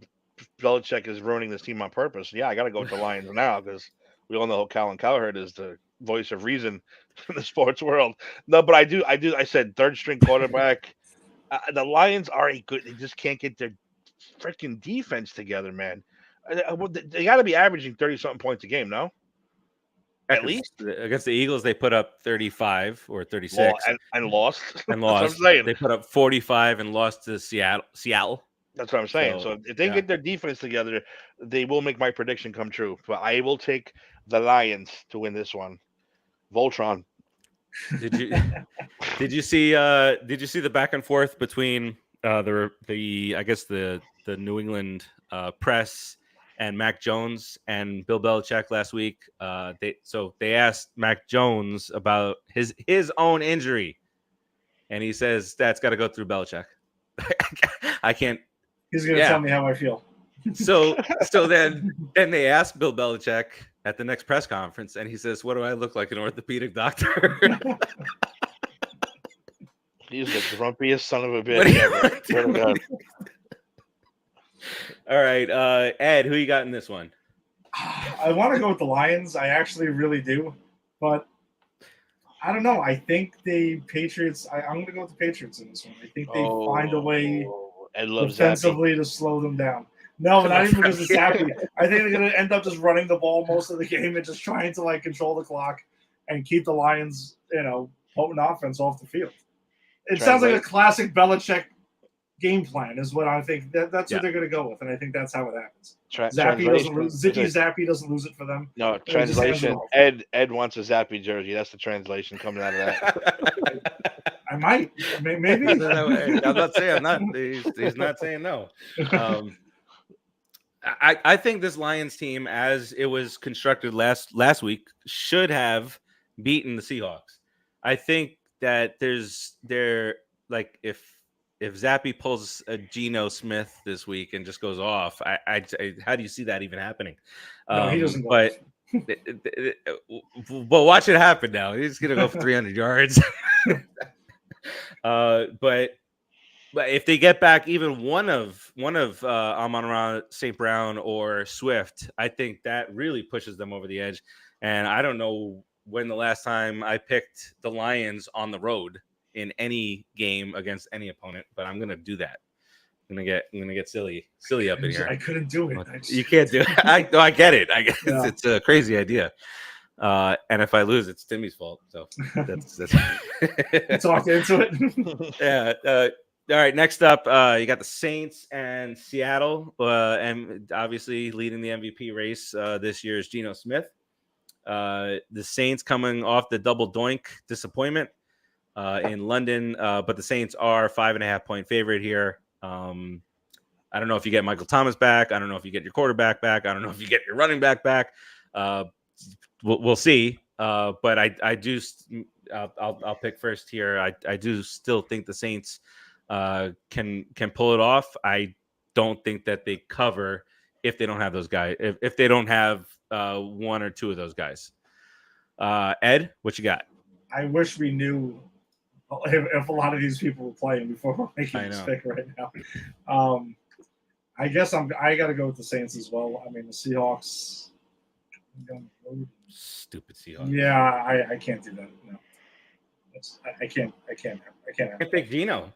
Belichick is ruining this team on purpose, yeah, I got to go with the Lions now because we all know Colin Cowherd is the voice of reason in the sports world. No, but I said third string quarterback. The Lions are a good. They just can't get their freaking defense together, man. They got to be averaging 30-something points a game, no? At least Against the Eagles, they put up 35 or 36 and lost. and That's what I'm lost. saying. They put up 45 and lost to Seattle. That's what I'm saying. So, So if they get their defense together, they will make my prediction come true. But I will take the Lions to win this one. Voltron. Did you see the back and forth between the New England press and Mac Jones and Bill Belichick last week? They asked Mac Jones about his own injury, and he says that's got to go through Belichick. I can't. He's going to tell me how I feel. So then they asked Bill Belichick at the next press conference, and he says, "What do I look like, an orthopedic doctor?" He's the grumpiest son of a bitch ever. All right, Ed, who you got in this one? I want to go with the Lions. I actually really do, but I don't know. I think the Patriots. I'm going to go with the Patriots in this one. I think they find a way defensively to slow them down. No, not even because it's Zappy. I think they're going to end up just running the ball most of the game and just trying to control the clock and keep the Lions, potent offense off the field. It sounds like a classic Belichick game plan is what I think. That's what they're going to go with, and I think that's how it happens. Zappy doesn't lose. Zippy Zappy doesn't lose it for them. No, translation. Ed wants a Zappy jersey. That's the translation coming out of that. I might. Maybe. I'm not saying I'm not. He's not saying no. I think this Lions team, as it was constructed last week, should have beaten the Seahawks. I think that if Zappy pulls a Geno Smith this week and just goes off, I how do you see that even happening? No, he doesn't. But watch it happen now. He's gonna go for 300 yards. But if they get back even one of Amon-Ra, St. Brown, or Swift, I think that really pushes them over the edge. And I don't know when the last time I picked the Lions on the road in any game against any opponent, but I'm gonna do that. I'm gonna get silly up in here. I couldn't do it. You can't do it. I get it. I guess it's a crazy idea. And if I lose, it's Timmy's fault. So that's talk into it. Yeah. All right. Next up, you got the Saints and Seattle, and obviously leading the MVP race this year is Geno Smith. The Saints coming off the double doink disappointment in London, but the Saints are 5.5-point favorite here. I don't know if you get Michael Thomas back. I don't know if you get your quarterback back. I don't know if you get your running back back. We'll see. But I do. I'll pick first here. I do still think the Saints can pull it off. I don't think that they cover if they don't have those guys. If they don't have one or two of those guys. Ed, what you got? I wish we knew if a lot of these people were playing before we're making this pick right now. I guess I got to go with the Saints as well. I mean, the Seahawks. Stupid Seahawks. Yeah, I can't do that. No, I can't. I can't pick Geno.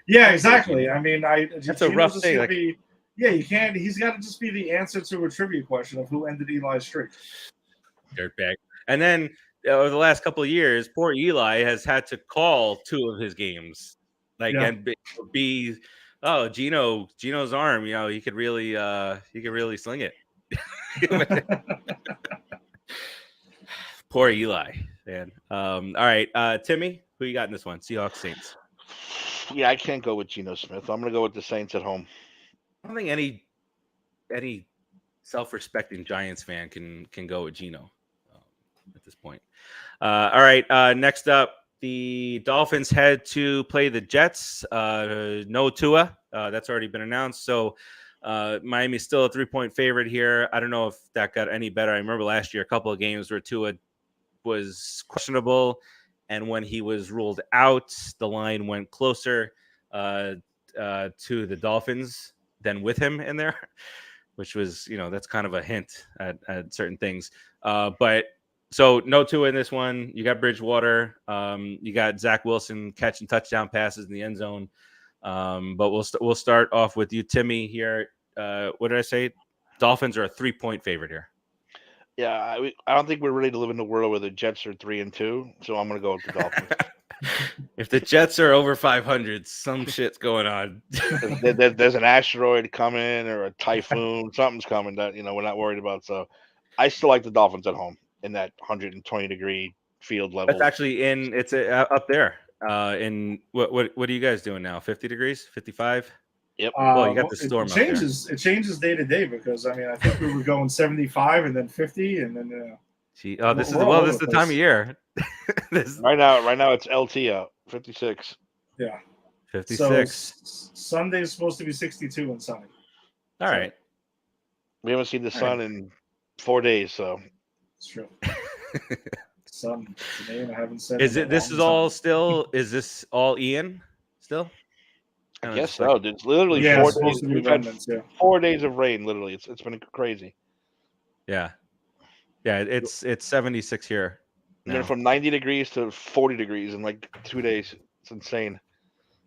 Yeah, exactly. I mean, that's a rough thing. You can't. He's got to just be the answer to a trivia question of who ended Eli's streak. Dirtbag. And then over the last couple of years, poor Eli has had to call two of his games, and be Geno's arm. He could really sling it. Poor Eli, man. All right, Timmy, who you got in this one? Seahawks, Saints. Yeah, I can't go with Geno Smith. I'm going to go with the Saints at home. I don't think any self-respecting Giants fan can go with Geno at this point. All right, next up, the Dolphins head to play the Jets. No Tua. That's already been announced. So Miami's still a 3-point favorite here. I don't know if that got any better. I remember last year a couple of games where Tua was questionable, and when he was ruled out, the line went closer. to the Dolphins than with him in there, which was, that's kind of a hint at certain things. But so no Tua in this one. You got Bridgewater. You got Zach Wilson catching touchdown passes in the end zone. But we'll start off with you, Timmy, here. What did I say? Dolphins are a 3-point favorite here. Yeah, I don't think we're ready to live in a world where the Jets are 3-2, so I'm going to go with the Dolphins. If the Jets are over 500, some shit's going on. There's an asteroid coming or a typhoon. Something's coming that we're not worried about. So I still like the Dolphins at home in that 120-degree field level. That's actually it's up there. In what are you guys doing now? 50 degrees, 55. Yep. Well, you got the storm. It changes day to day because I think we were going 75 and then 50 and then. This is the time of year. Right now it's LT out 56. Yeah. 56. So Sunday is supposed to be 62 and sunny. All right. We haven't seen the sun in 4 days, so it's true. Sun, the name I haven't said. Is this all Ian still? I guess so. It's literally 4 days. We've had 4 days of rain. Literally, it's been crazy. Yeah, it's 76 here. And then from 90 degrees to 40 degrees in like 2 days. It's insane.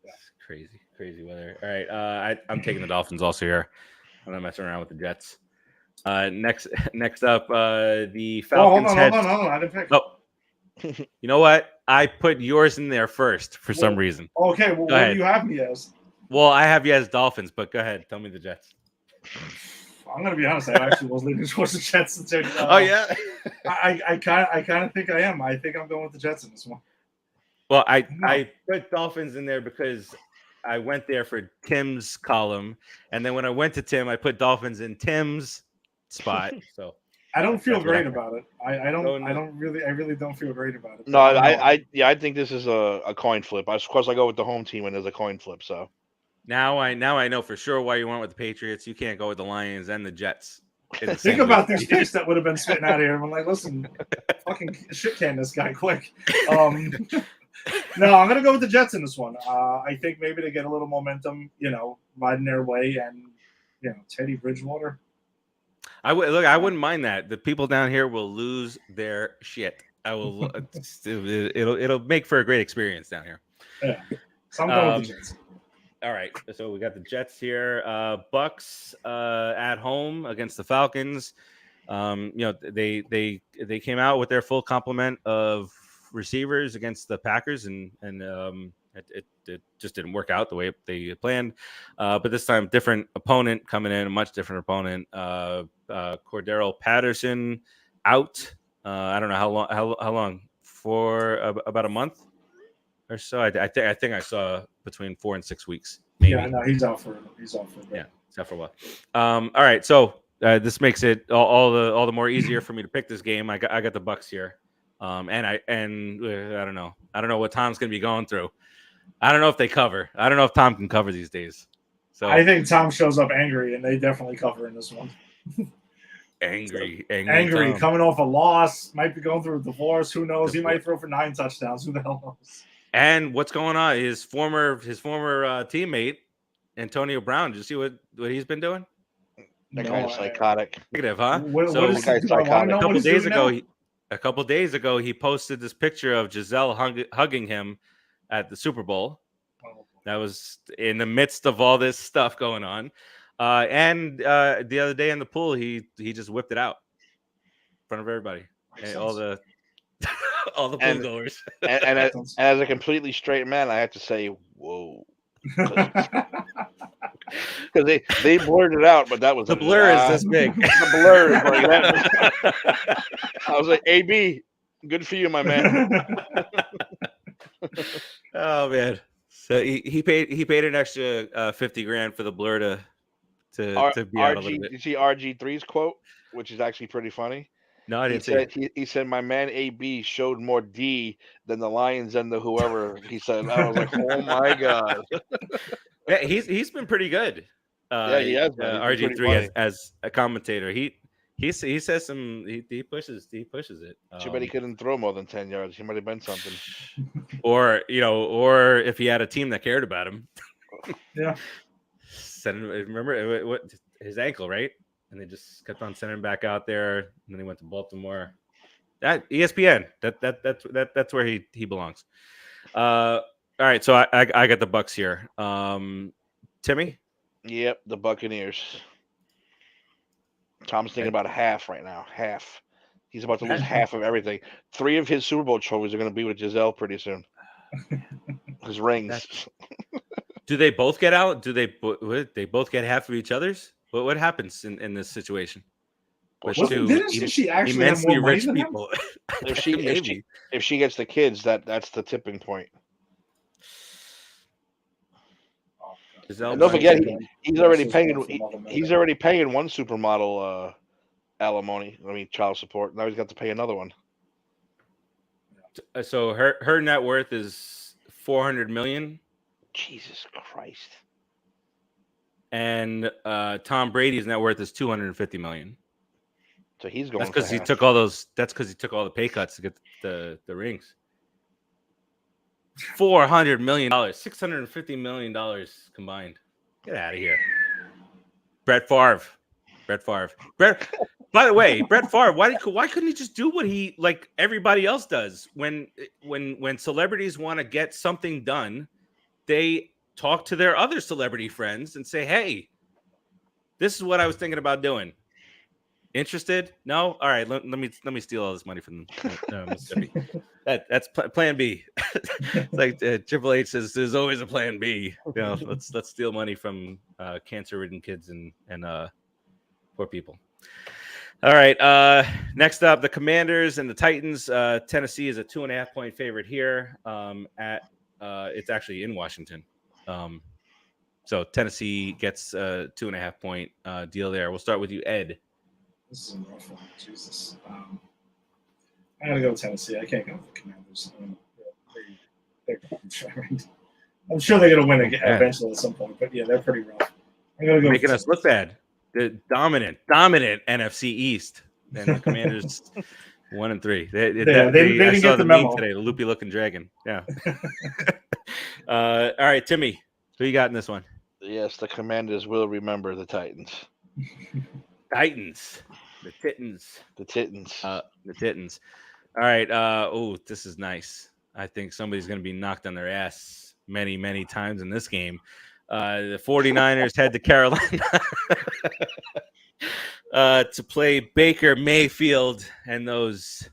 Yeah. Crazy weather. All right, I'm taking the Dolphins also here. I'm not messing around with the Jets. Next up, the Falcons. Hold on. I didn't pick. Oh, you know what? I put yours in there first for some reason. Okay, well, what do you have me as? Well, I have you as Dolphins, but go ahead. Tell me the Jets. I'm gonna be honest. I actually was leaning towards the Jets. Oh yeah. I kind of think I am. I think I'm going with the Jets in this one. Well, I put Dolphins in there because I went there for Tim's column, and then when I went to Tim, I put Dolphins in Tim's spot. So I don't feel great about it. I really don't feel great about it. No, I think this is a coin flip. Of course, I go with the home team when there's a coin flip. So now I know for sure why you went with the Patriots. You can't go with the Lions and the Jets. Think about these picks that would have been spitting out of here. I'm like, listen, fucking shit can this guy quick. No, I'm gonna go with the Jets in this one. I think maybe they get a little momentum, riding their way, and Teddy Bridgewater. I wouldn't mind that. The people down here will lose their shit. I will. it'll make for a great experience down here. Yeah, so I'm going with the Jets. All right, so we got the Jets here. Bucks at home against the Falcons. They came out with their full complement of receivers against the Packers, and it just didn't work out the way they planned. But this time, different opponent coming in, a much different opponent. Cordero Patterson out. I don't know how long for about a month or so. I think I saw between 4 and 6 weeks. Maybe. Yeah, no, he's out for. Yeah, he's out for a while. All right, so this makes it all the more easier for me to pick this game. I got the Bucks here. And I don't know what Tom's going to be going through. I don't know if they cover. I don't know if Tom can cover these days. So I think Tom shows up angry, and they definitely cover in this one. angry, coming off a loss, might be going through a divorce. Who knows? He might throw for 9 touchdowns. Who the hell knows? And what's going on? His former teammate Antonio Brown. Did you see what he's been doing? That guy's psychotic. Negative, huh? A couple days ago, he posted this picture of Giselle hugging him at the Super Bowl. That was in the midst of all this stuff going on. And the other day in the pool, he just whipped it out in front of everybody. And all the pool goers. And as a completely straight man, I have to say, whoa. Because they blurred it out, but that was the blur is this big. The blur is like that. I was like, AB, good for you, my man. Oh man! So he paid an extra $50,000 for the blur to be out a little bit. You see RG3's quote, which is actually pretty funny. No, I didn't see it. He said, "My man AB showed more D than the Lions and the whoever." He said, "I was like, oh my god." Yeah, he's been pretty good. Yeah, he has been. RG3 as a commentator. He says he pushes it. Too bad he couldn't throw more than 10 yards. He might have been something. Or if he had a team that cared about him. Yeah. Remember what his ankle, right? And they just kept on sending him back out there. And then he went to Baltimore. That ESPN. That's where he belongs. All right, so I got the Bucks here. Timmy? Yep, the Buccaneers. Tom's thinking about half right now. Half. He's about to lose half of everything. 3 of his Super Bowl trophies are going to be with Giselle pretty soon. His rings. Do they both get out? Do they both get half of each other's? What happens in this situation? Didn't she actually have immensely more money rich than him? people. If she gets the kids, that's the tipping point. And don't forget, he's already paying. He's already paying one supermodel alimony. I mean, child support. Now he's got to pay another one. So her net worth is $400 million. Jesus Christ! And Tom Brady's net worth is $250 million. So he's going. That's because he took all those. That's because he took all the pay cuts to get the rings. $400 million, $650 million combined. Get out of here. Brett Favre. By the way, Brett Favre. Why couldn't he just do what he like everybody else does? When celebrities want to get something done, they talk to their other celebrity friends and say, "Hey, this is what I was thinking about doing. Interested? No? All right. Let me steal all this money from Mississippi. That's Plan B. It's like Triple H says, there's always a Plan B. You know, let's steal money from cancer-ridden kids and poor people. All right. Next up, the Commanders and the Titans. Tennessee is a 2.5-point favorite here. It's actually in Washington. So Tennessee gets a 2.5-point deal there. We'll start with you, Ed. This is a rough one. Jesus. I'm going to go with Tennessee. I can't go with the Commanders. I'm sure they're going to win eventually at some point. But, yeah, they're pretty rough. I'm going to go making us look bad. The dominant NFC East. And the Commanders 1-3. They didn't get the memo today. The loopy-looking dragon. Yeah. All right, Timmy. Who you got in this one? Yes, the Commanders will remember the Titans. Titans. The Titans. The Titans. All right. This is nice. I think somebody's going to be knocked on their ass many, many times in this game. The 49ers head to Carolina to play Baker Mayfield and those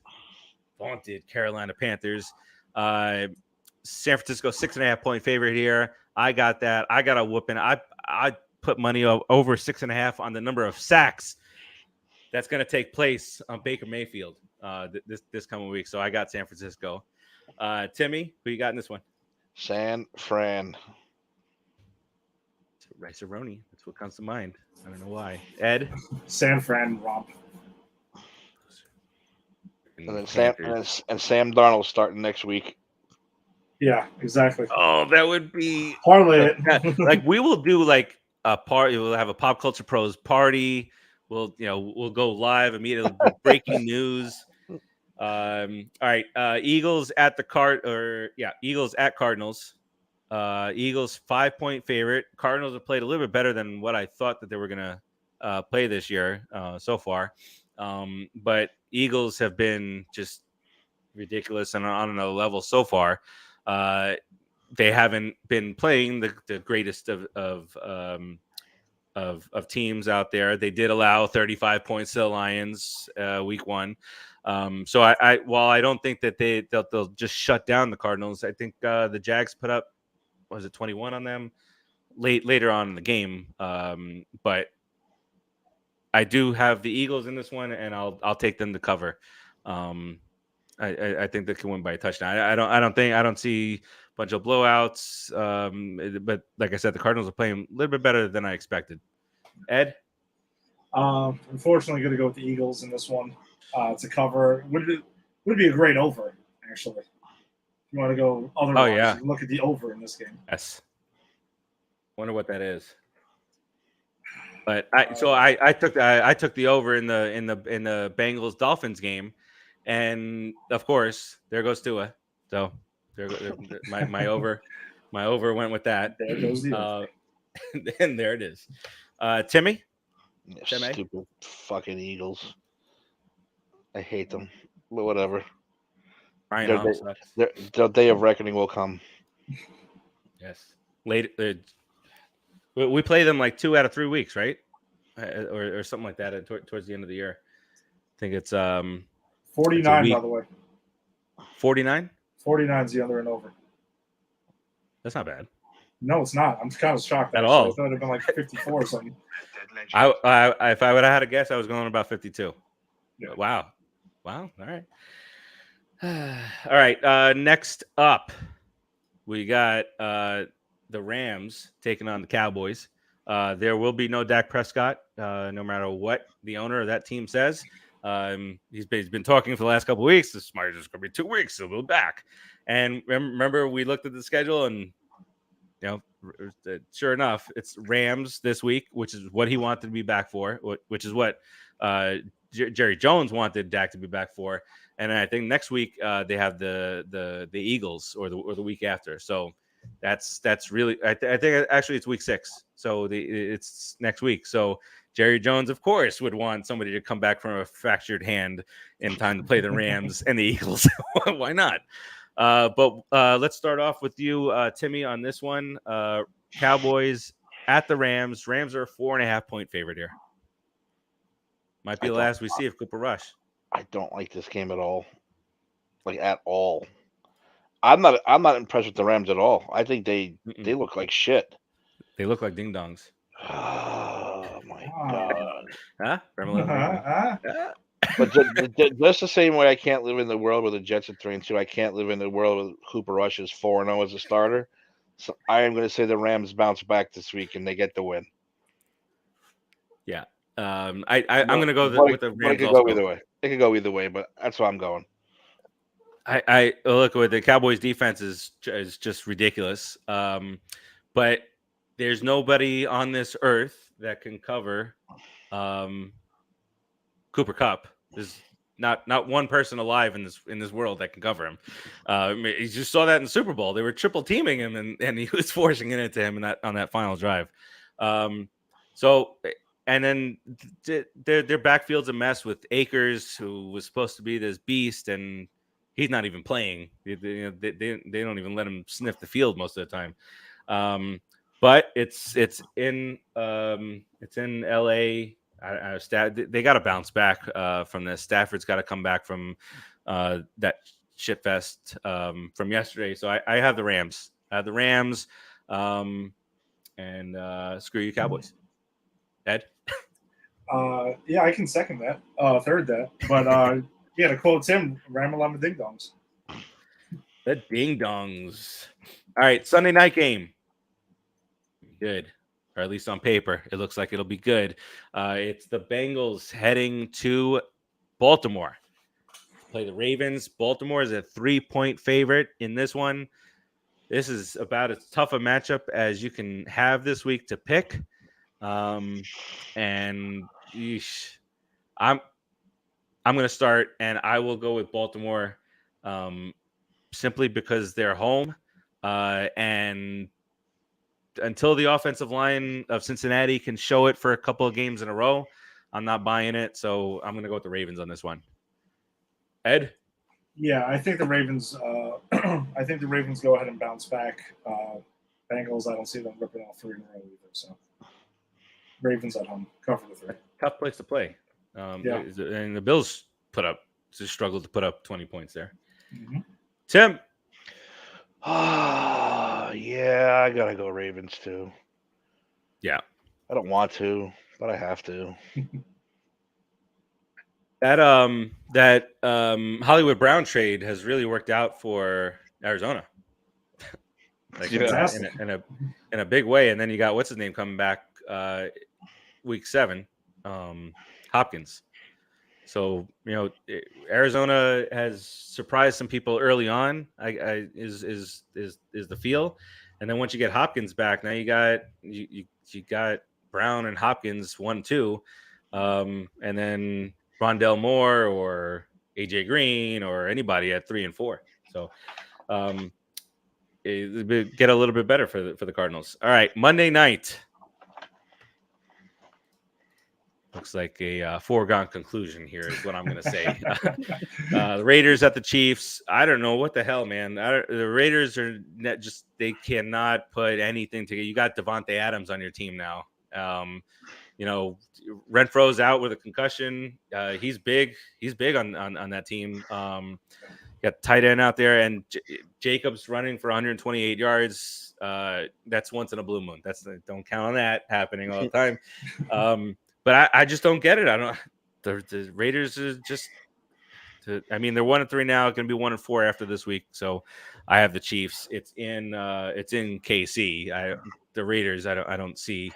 vaunted Carolina Panthers. San Francisco 6.5-point favorite here. I got that. I got a whooping. I put money over 6.5 on the number of sacks that's going to take place on Baker Mayfield this coming week. So I got San Francisco. Timmy, who you got in this one? San Fran. Rice-A-Roni. That's what comes to mind. I don't know why. Ed? San Fran romp. And Sam Darnold starting next week. Yeah, exactly. Oh, that would be parlay it. Like we will do like a party. We'll have a Pop Culture Pros party. We'll go live immediately. Breaking news. All right. Eagles at Eagles at Cardinals. Eagles 5-point favorite. Cardinals have played a little bit better than what I thought that they were gonna play this year so far. But Eagles have been just ridiculous and on another level so far. They haven't been playing the greatest of teams out there. They did allow 35 points to the Lions week 1. So while I don't think that they'll just shut down the Cardinals, I think the Jags put up, was it 21 on them later on in the game. But I do have the Eagles in this one, and I'll take them to cover. I think they can win by a touchdown. I don't see a bunch of blowouts. But like I said, the Cardinals are playing a little bit better than I expected. Ed? Unfortunately, going to go with the Eagles in this one to cover. Would be a great over, actually. If you want to go otherwise, look at the over in this game. Yes. Wonder what that is. But I took the over in the Bengals Dolphins game, and of course there goes Tua. So there my over My over went with that. There goes the over. And there it is. Timmy? Yeah, Timmy? stupid fucking Eagles. I hate them, but whatever. Ryan Their Hom day, sucks. their day of reckoning will come. Yes. Late. We play them like 2 out of 3 weeks, right? Or something like that towards the end of the year. I think it's 49, by the way. 49. 49 is the under and over. That's not bad No, it's not. I'm kind of shocked. At actually. all. I thought it'd been like 54 or something. If I would have had a guess, I was going about 52. Yeah. Wow. All right. All right. Next up, we got the Rams taking on the Cowboys. There will be no Dak Prescott, no matter what the owner of that team says. He's been talking for the last couple of weeks. This might just going to be 2 weeks, so we'll be back. And remember, we looked at the schedule, and sure enough, it's Rams this week, which is what he wanted to be back for, which is what Jerry Jones wanted Dak to be back for. And I think next week they have the Eagles or the week after. So that's really I think actually it's week 6. So it's next week. So Jerry Jones, of course, would want somebody to come back from a fractured hand in time to play the Rams and the Eagles. Why not? But let's start off with you, Timmy, on this one. Cowboys at the Rams. Rams are a 4.5-point favorite here. Might be the last we see of Cooper Rush. I don't like this game at all. Like at all. I'm not impressed with the Rams at all. I think they look like shit. They look like ding dongs. Oh my god. Huh? But just the same way I can't live in the world where the Jets are 3-2, I can't live in the world where Cooper Rush is 4-0 as a starter. So I am going to say the Rams bounce back this week and they get the win. Yeah. I'm going to go with the Rams. It could go either way. It could go either way, but that's where I'm going. I look with the Cowboys defense is just ridiculous. But there's nobody on this earth that can cover Cooper Kupp. There's not one person alive in this world that can cover him. You just saw that in the Super Bowl. They were triple teaming him, and he was forcing it into him on that final drive. And then their backfield's a mess with Akers, who was supposed to be this beast, and he's not even playing. They don't even let him sniff the field most of the time. But it's in LA. They got to bounce back from this. Stafford's got to come back from that shit fest from yesterday. So I have the Rams. And screw you, Cowboys. Ed? Yeah, I can second that. Third that. But yeah, to quote Tim, Ramalama Ding Dongs. The Ding Dongs. All right, Sunday night game. Good. Or at least on paper, it looks like it'll be good. It's the Bengals heading to Baltimore. Play the Ravens. Baltimore is a 3-point favorite in this one. This is about as tough a matchup as you can have this week to pick. And yeesh, I'm going to start, and I will go with Baltimore simply because they're home. And until the offensive line of Cincinnati can show it for a couple of games in a row, I'm not buying it. So I'm going to go with the Ravens on this one. Ed? Yeah, I think the Ravens. I think the Ravens go ahead and bounce back. Bengals, I don't see them ripping off 3 in a row either. So Ravens at home, cover the 3. Tough place to play. Yeah. And the Bills struggled to put up 20 points there. Mm-hmm. Tim? Yeah, I gotta go Ravens too. Yeah. I don't want to, but I have to. That Hollywood Brown trade has really worked out for Arizona. In a big way. And then you got what's his name coming back week 7, Hopkins. So Arizona has surprised some people early on. Is the feel, and then once you get Hopkins back, now you got Brown and Hopkins 1-2, and then Rondell Moore or AJ Green or anybody at 3 and 4. So get a little bit better for the Cardinals. All right, Monday night. Looks like a foregone conclusion here is what I'm going to say. The Raiders at the Chiefs. I don't know what the hell, man. The Raiders are they cannot put anything together. You got Devontae Adams on your team now. Renfro's out with a concussion. He's big. He's big on that team. Got tight end out there, and Jacobs running for 128 yards. That's once in a blue moon. Don't count on that happening all the time. But I just don't get it. I don't. The Raiders are just. They're 1-3 now. Going to be 1-4 after this week. So I have the Chiefs. It's in KC. The Raiders. I don't see.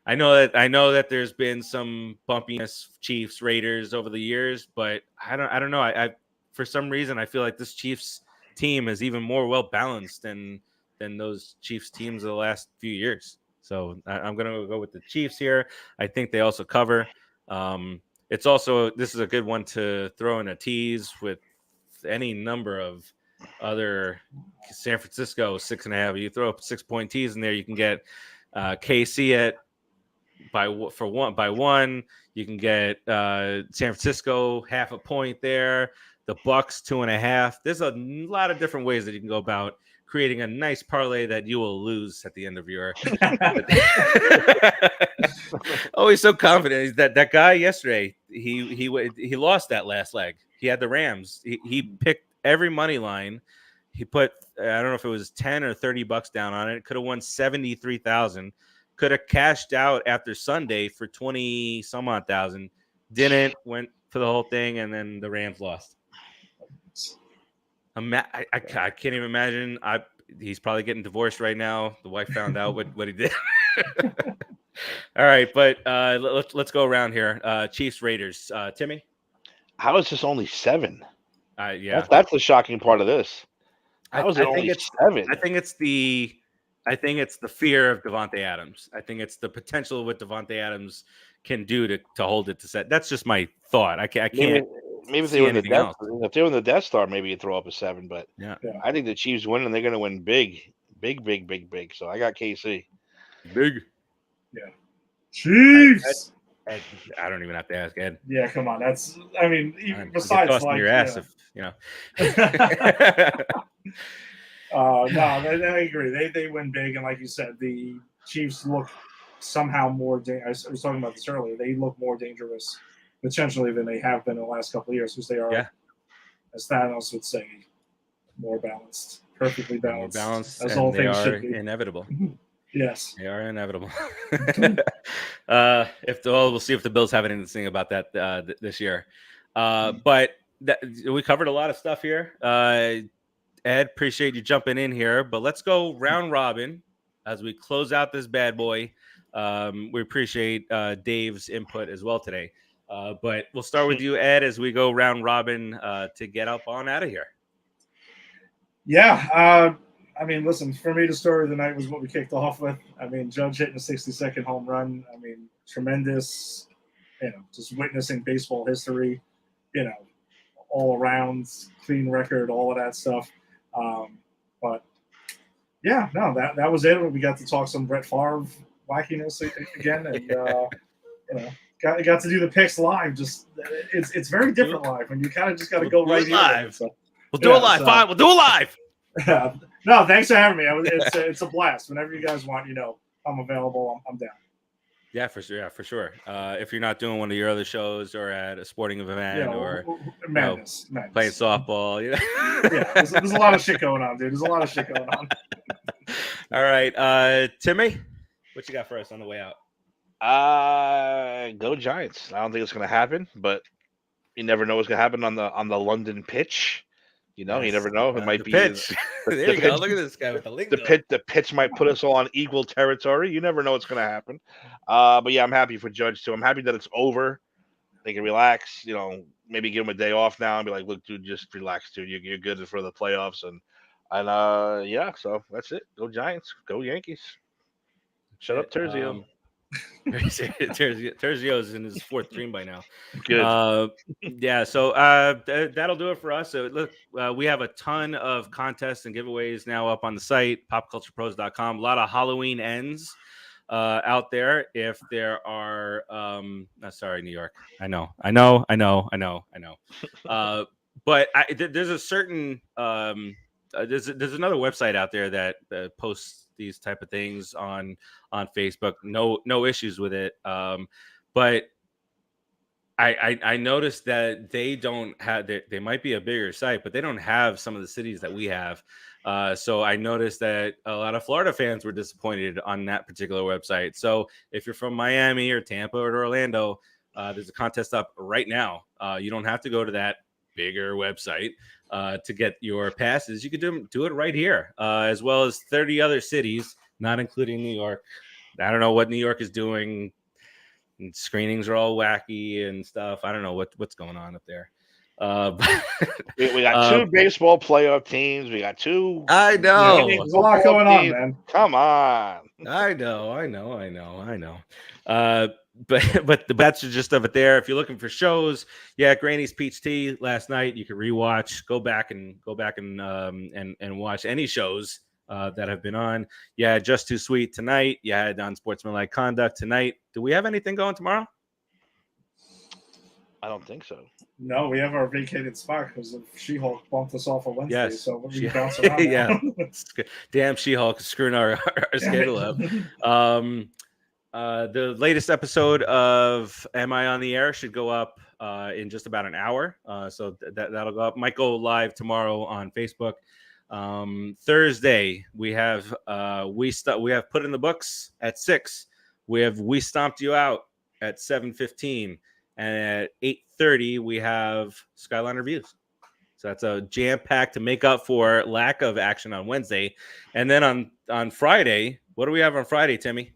I know that there's been some bumpiness Chiefs Raiders over the years, but I don't know. I for some reason I feel like this Chiefs team is even more well balanced than those Chiefs teams of the last few years. So I'm going to go with the Chiefs here. I think they also cover. This is a good one to throw in a tease with any number of other. San Francisco 6.5. You throw up 6-point tease in there, you can get KC at by one. You can get San Francisco 0.5 point there. The Bucks 2.5. There's a lot of different ways that you can go about creating a nice parlay that you will lose at the end of your. Always so confident. That guy yesterday. He lost that last leg. He had the Rams. He picked every money line. He put I don't know if it was $10 or $30 down on it. Could have won 73,000. Could have cashed out after Sunday for 20 some odd thousand. Didn't, went for the whole thing, and then the Rams lost. I can't even imagine. He's probably getting divorced right now. The wife found out what he did. All right, but let's go around here. Chiefs Raiders. Timmy, How is this only 7? yeah, That's the shocking part of this. How is it only 7? I think it's the fear of Devontae Adams. I think it's the potential of what Devontae Adams can do to hold it to set. That's just my thought. I can't. Maybe if they were in the Death Star, maybe you'd throw up a 7. But Yeah. I think the Chiefs win, and they're going to win big. So I got KC. Big. Yeah. Chiefs. I don't even have to ask Ed. Yeah, come on. That's. Besides like your ass, if you know. No, I agree. They win big, and like you said, the Chiefs look somehow more. I was talking about this earlier. They look more dangerous potentially than they have been in the last couple of years because they are, as Thanos would say, more balanced, perfectly balanced. More balanced, as and all they things are should be. inevitable. Yes, they are inevitable. We'll see if the Bills have anything to say about that this year. But we covered a lot of stuff here. Ed, appreciate you jumping in here, but let's go round robin as we close out this bad boy. We appreciate Dave's input as well today. But we'll start with you, Ed, as we go round robin to get up on out of here. Yeah. Listen, for me, the story of the night was what we kicked off with. Judge hitting a 60-second home run. Tremendous, just witnessing baseball history, all around, clean record, all of that stuff. But yeah, no, that was it. We got to talk some Brett Favre wackiness again, and got to do the picks live. Just it's very different live when you kind of just got to go right live. So, we'll do it live. Fine, we'll do it live. No, thanks for having me. It's a blast. Whenever you guys want, I'm available. I'm down. Yeah, for sure. Yeah, for sure. If you're not doing one of your other shows or at a sporting event or madness. Playing softball, there's a lot of shit going on, dude. There's a lot of shit going on. All right, Timmy, what you got for us on the way out? Go Giants. I don't think it's going to happen, but you never know what's going to happen on the London pitch. You never know. It might be pitch. There you go. Look at this guy with the lingo. The pitch might put us all on equal territory. You never know what's going to happen. But yeah, I'm happy for Judge too. I'm happy that it's over. They can relax. Maybe give him a day off now and be like, "Look, dude, just relax, dude. You're good for the playoffs." And yeah, so that's it. Go Giants. Go Yankees. Shut up, Terzio. Terzio's in his fourth dream by now. Good. Yeah, so that'll do it for us. So look, we have a ton of contests and giveaways now up on the site, popculturepros.com. A lot of Halloween ends out there. If there are, sorry, New York. I know. But there's a certain, there's another website out there that posts these type of things on Facebook. No issues with it. But I noticed that they don't have, they might be a bigger site, but they don't have some of the cities that we have. So I noticed that a lot of Florida fans were disappointed on that particular website. So if you're from Miami or Tampa or Orlando, there's a contest up right now. You don't have to go to that bigger website to get your passes. You could do it right here, as well as 30 other cities, not including New York. I don't know what New York is doing. And screenings are all wacky and stuff. I don't know what's going on up there. We got two baseball playoff teams. We got two. I know. There's a lot going on, man. Come on. I know. But the bets are just of it there. If you're looking for shows, Granny's Peach Tea last night. You can rewatch. Go back and watch any shows that have been on. Just Too Sweet tonight. You had Unsportsmanlike Conduct tonight. Do we have anything going tomorrow? I don't think so. No, we have our vacated spot because She-Hulk bumped us off on Wednesday. Yes. So we bounce around. Yeah. Damn She-Hulk is screwing our schedule up. The latest episode of Am I on the Air should go up in just about an hour. So that'll go up. Might go live tomorrow on Facebook. Thursday we have we have Put in the Books at 6. We have We Stomped You Out at 7:15, and at 8:30 we have Skyline Reviews. So that's a jam packed to make up for lack of action on Wednesday. And then on Friday, what do we have on Friday, Timmy?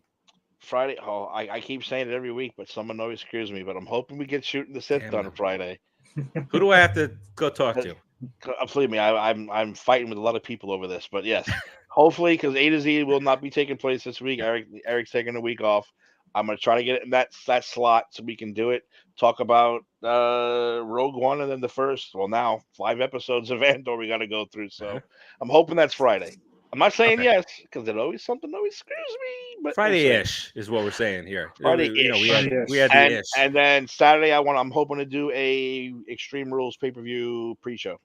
Friday. Oh, I keep saying it every week, but someone always screws me. But I'm hoping we get Shooting the Sith done on Friday. Who do I have to go talk to? Believe me, I'm fighting with a lot of people over this, but yes, hopefully, because A to Z will not be taking place this week. Eric's taking a week off. I'm gonna try to get it in that slot so we can do it. Talk about Rogue One and then the first. Well, now 5 episodes of Andor we got to go through. So I'm hoping that's Friday. I'm not saying yes because something always screws me. But Friday-ish is what we're saying here. Friday-ish. We had the ish. And then Saturday, I'm hoping to do a Extreme Rules pay-per-view pre-show.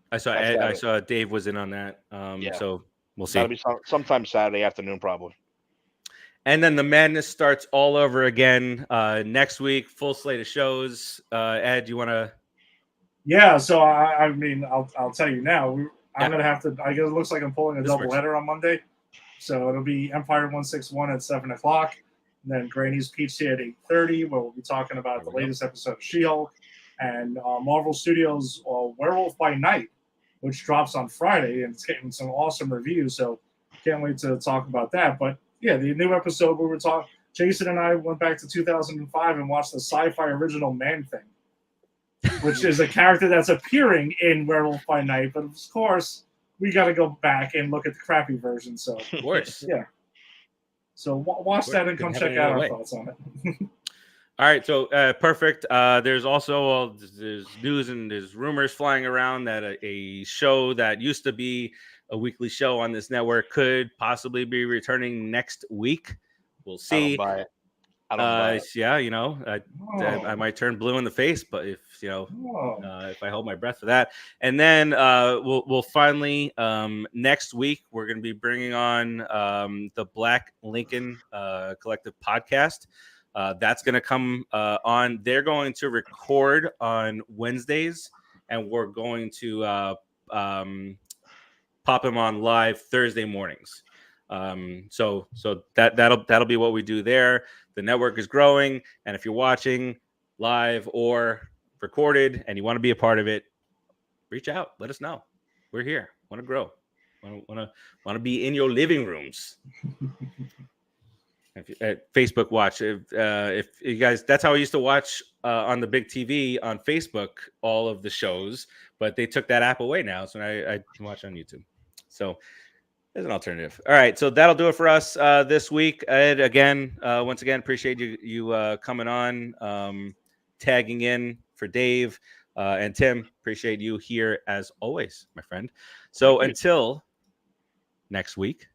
I saw Dave was in on that. So we'll see. That'll be sometime Saturday afternoon, probably. And then the madness starts all over again next week. Full slate of shows. Ed, you want to? Yeah. So I mean, I'll tell you now. I'm gonna have to. I guess it looks like I'm pulling a doubleheader on Monday, so it'll be Empire 161 at 7:00, and then Granny's Peach Tea at 8:30, where we'll be talking about the latest episode of She-Hulk, and Marvel Studios' Werewolf by Night, which drops on Friday, and it's getting some awesome reviews. So can't wait to talk about that. But yeah, the new episode we were talking. Jason and I went back to 2005 and watched the sci-fi original Man-Thing, which is a character that's appearing in Werewolf by Night, but of course we got to go back and look at the crappy version. So of course, yeah. So watch that and come check out our thoughts on it. All right, so perfect. There's also there's news and there's rumors flying around that a show that used to be a weekly show on this network could possibly be returning next week. We'll see. I don't buy it. Yeah, I might turn blue in the face, but if if I hold my breath for that, and then we'll finally next week we're going to be bringing on the Black Lincoln Collective podcast. That's going to come on. They're going to record on Wednesdays, and we're going to pop them on live Thursday mornings. So that'll be what we do there. The network is growing, and if you're watching live or recorded and you want to be a part of it, reach out. Let us know. We're here. Want to grow. Want to be in your living rooms. At Facebook watch. If you guys, that's how I used to watch on the big TV on Facebook all of the shows, but they took that app away now, so I can watch on YouTube. So There's an alternative. All right, so that'll do it for us this week. Ed, once again, appreciate you coming on, tagging in for Dave, and Tim. Appreciate you here as always, my friend. So until next week,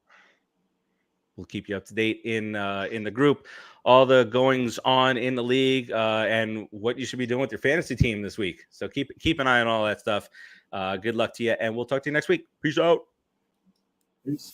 we'll keep you up to date in the group, all the goings on in the league, and what you should be doing with your fantasy team this week. So keep an eye on all that stuff. Good luck to you, and we'll talk to you next week. Peace out. Peace.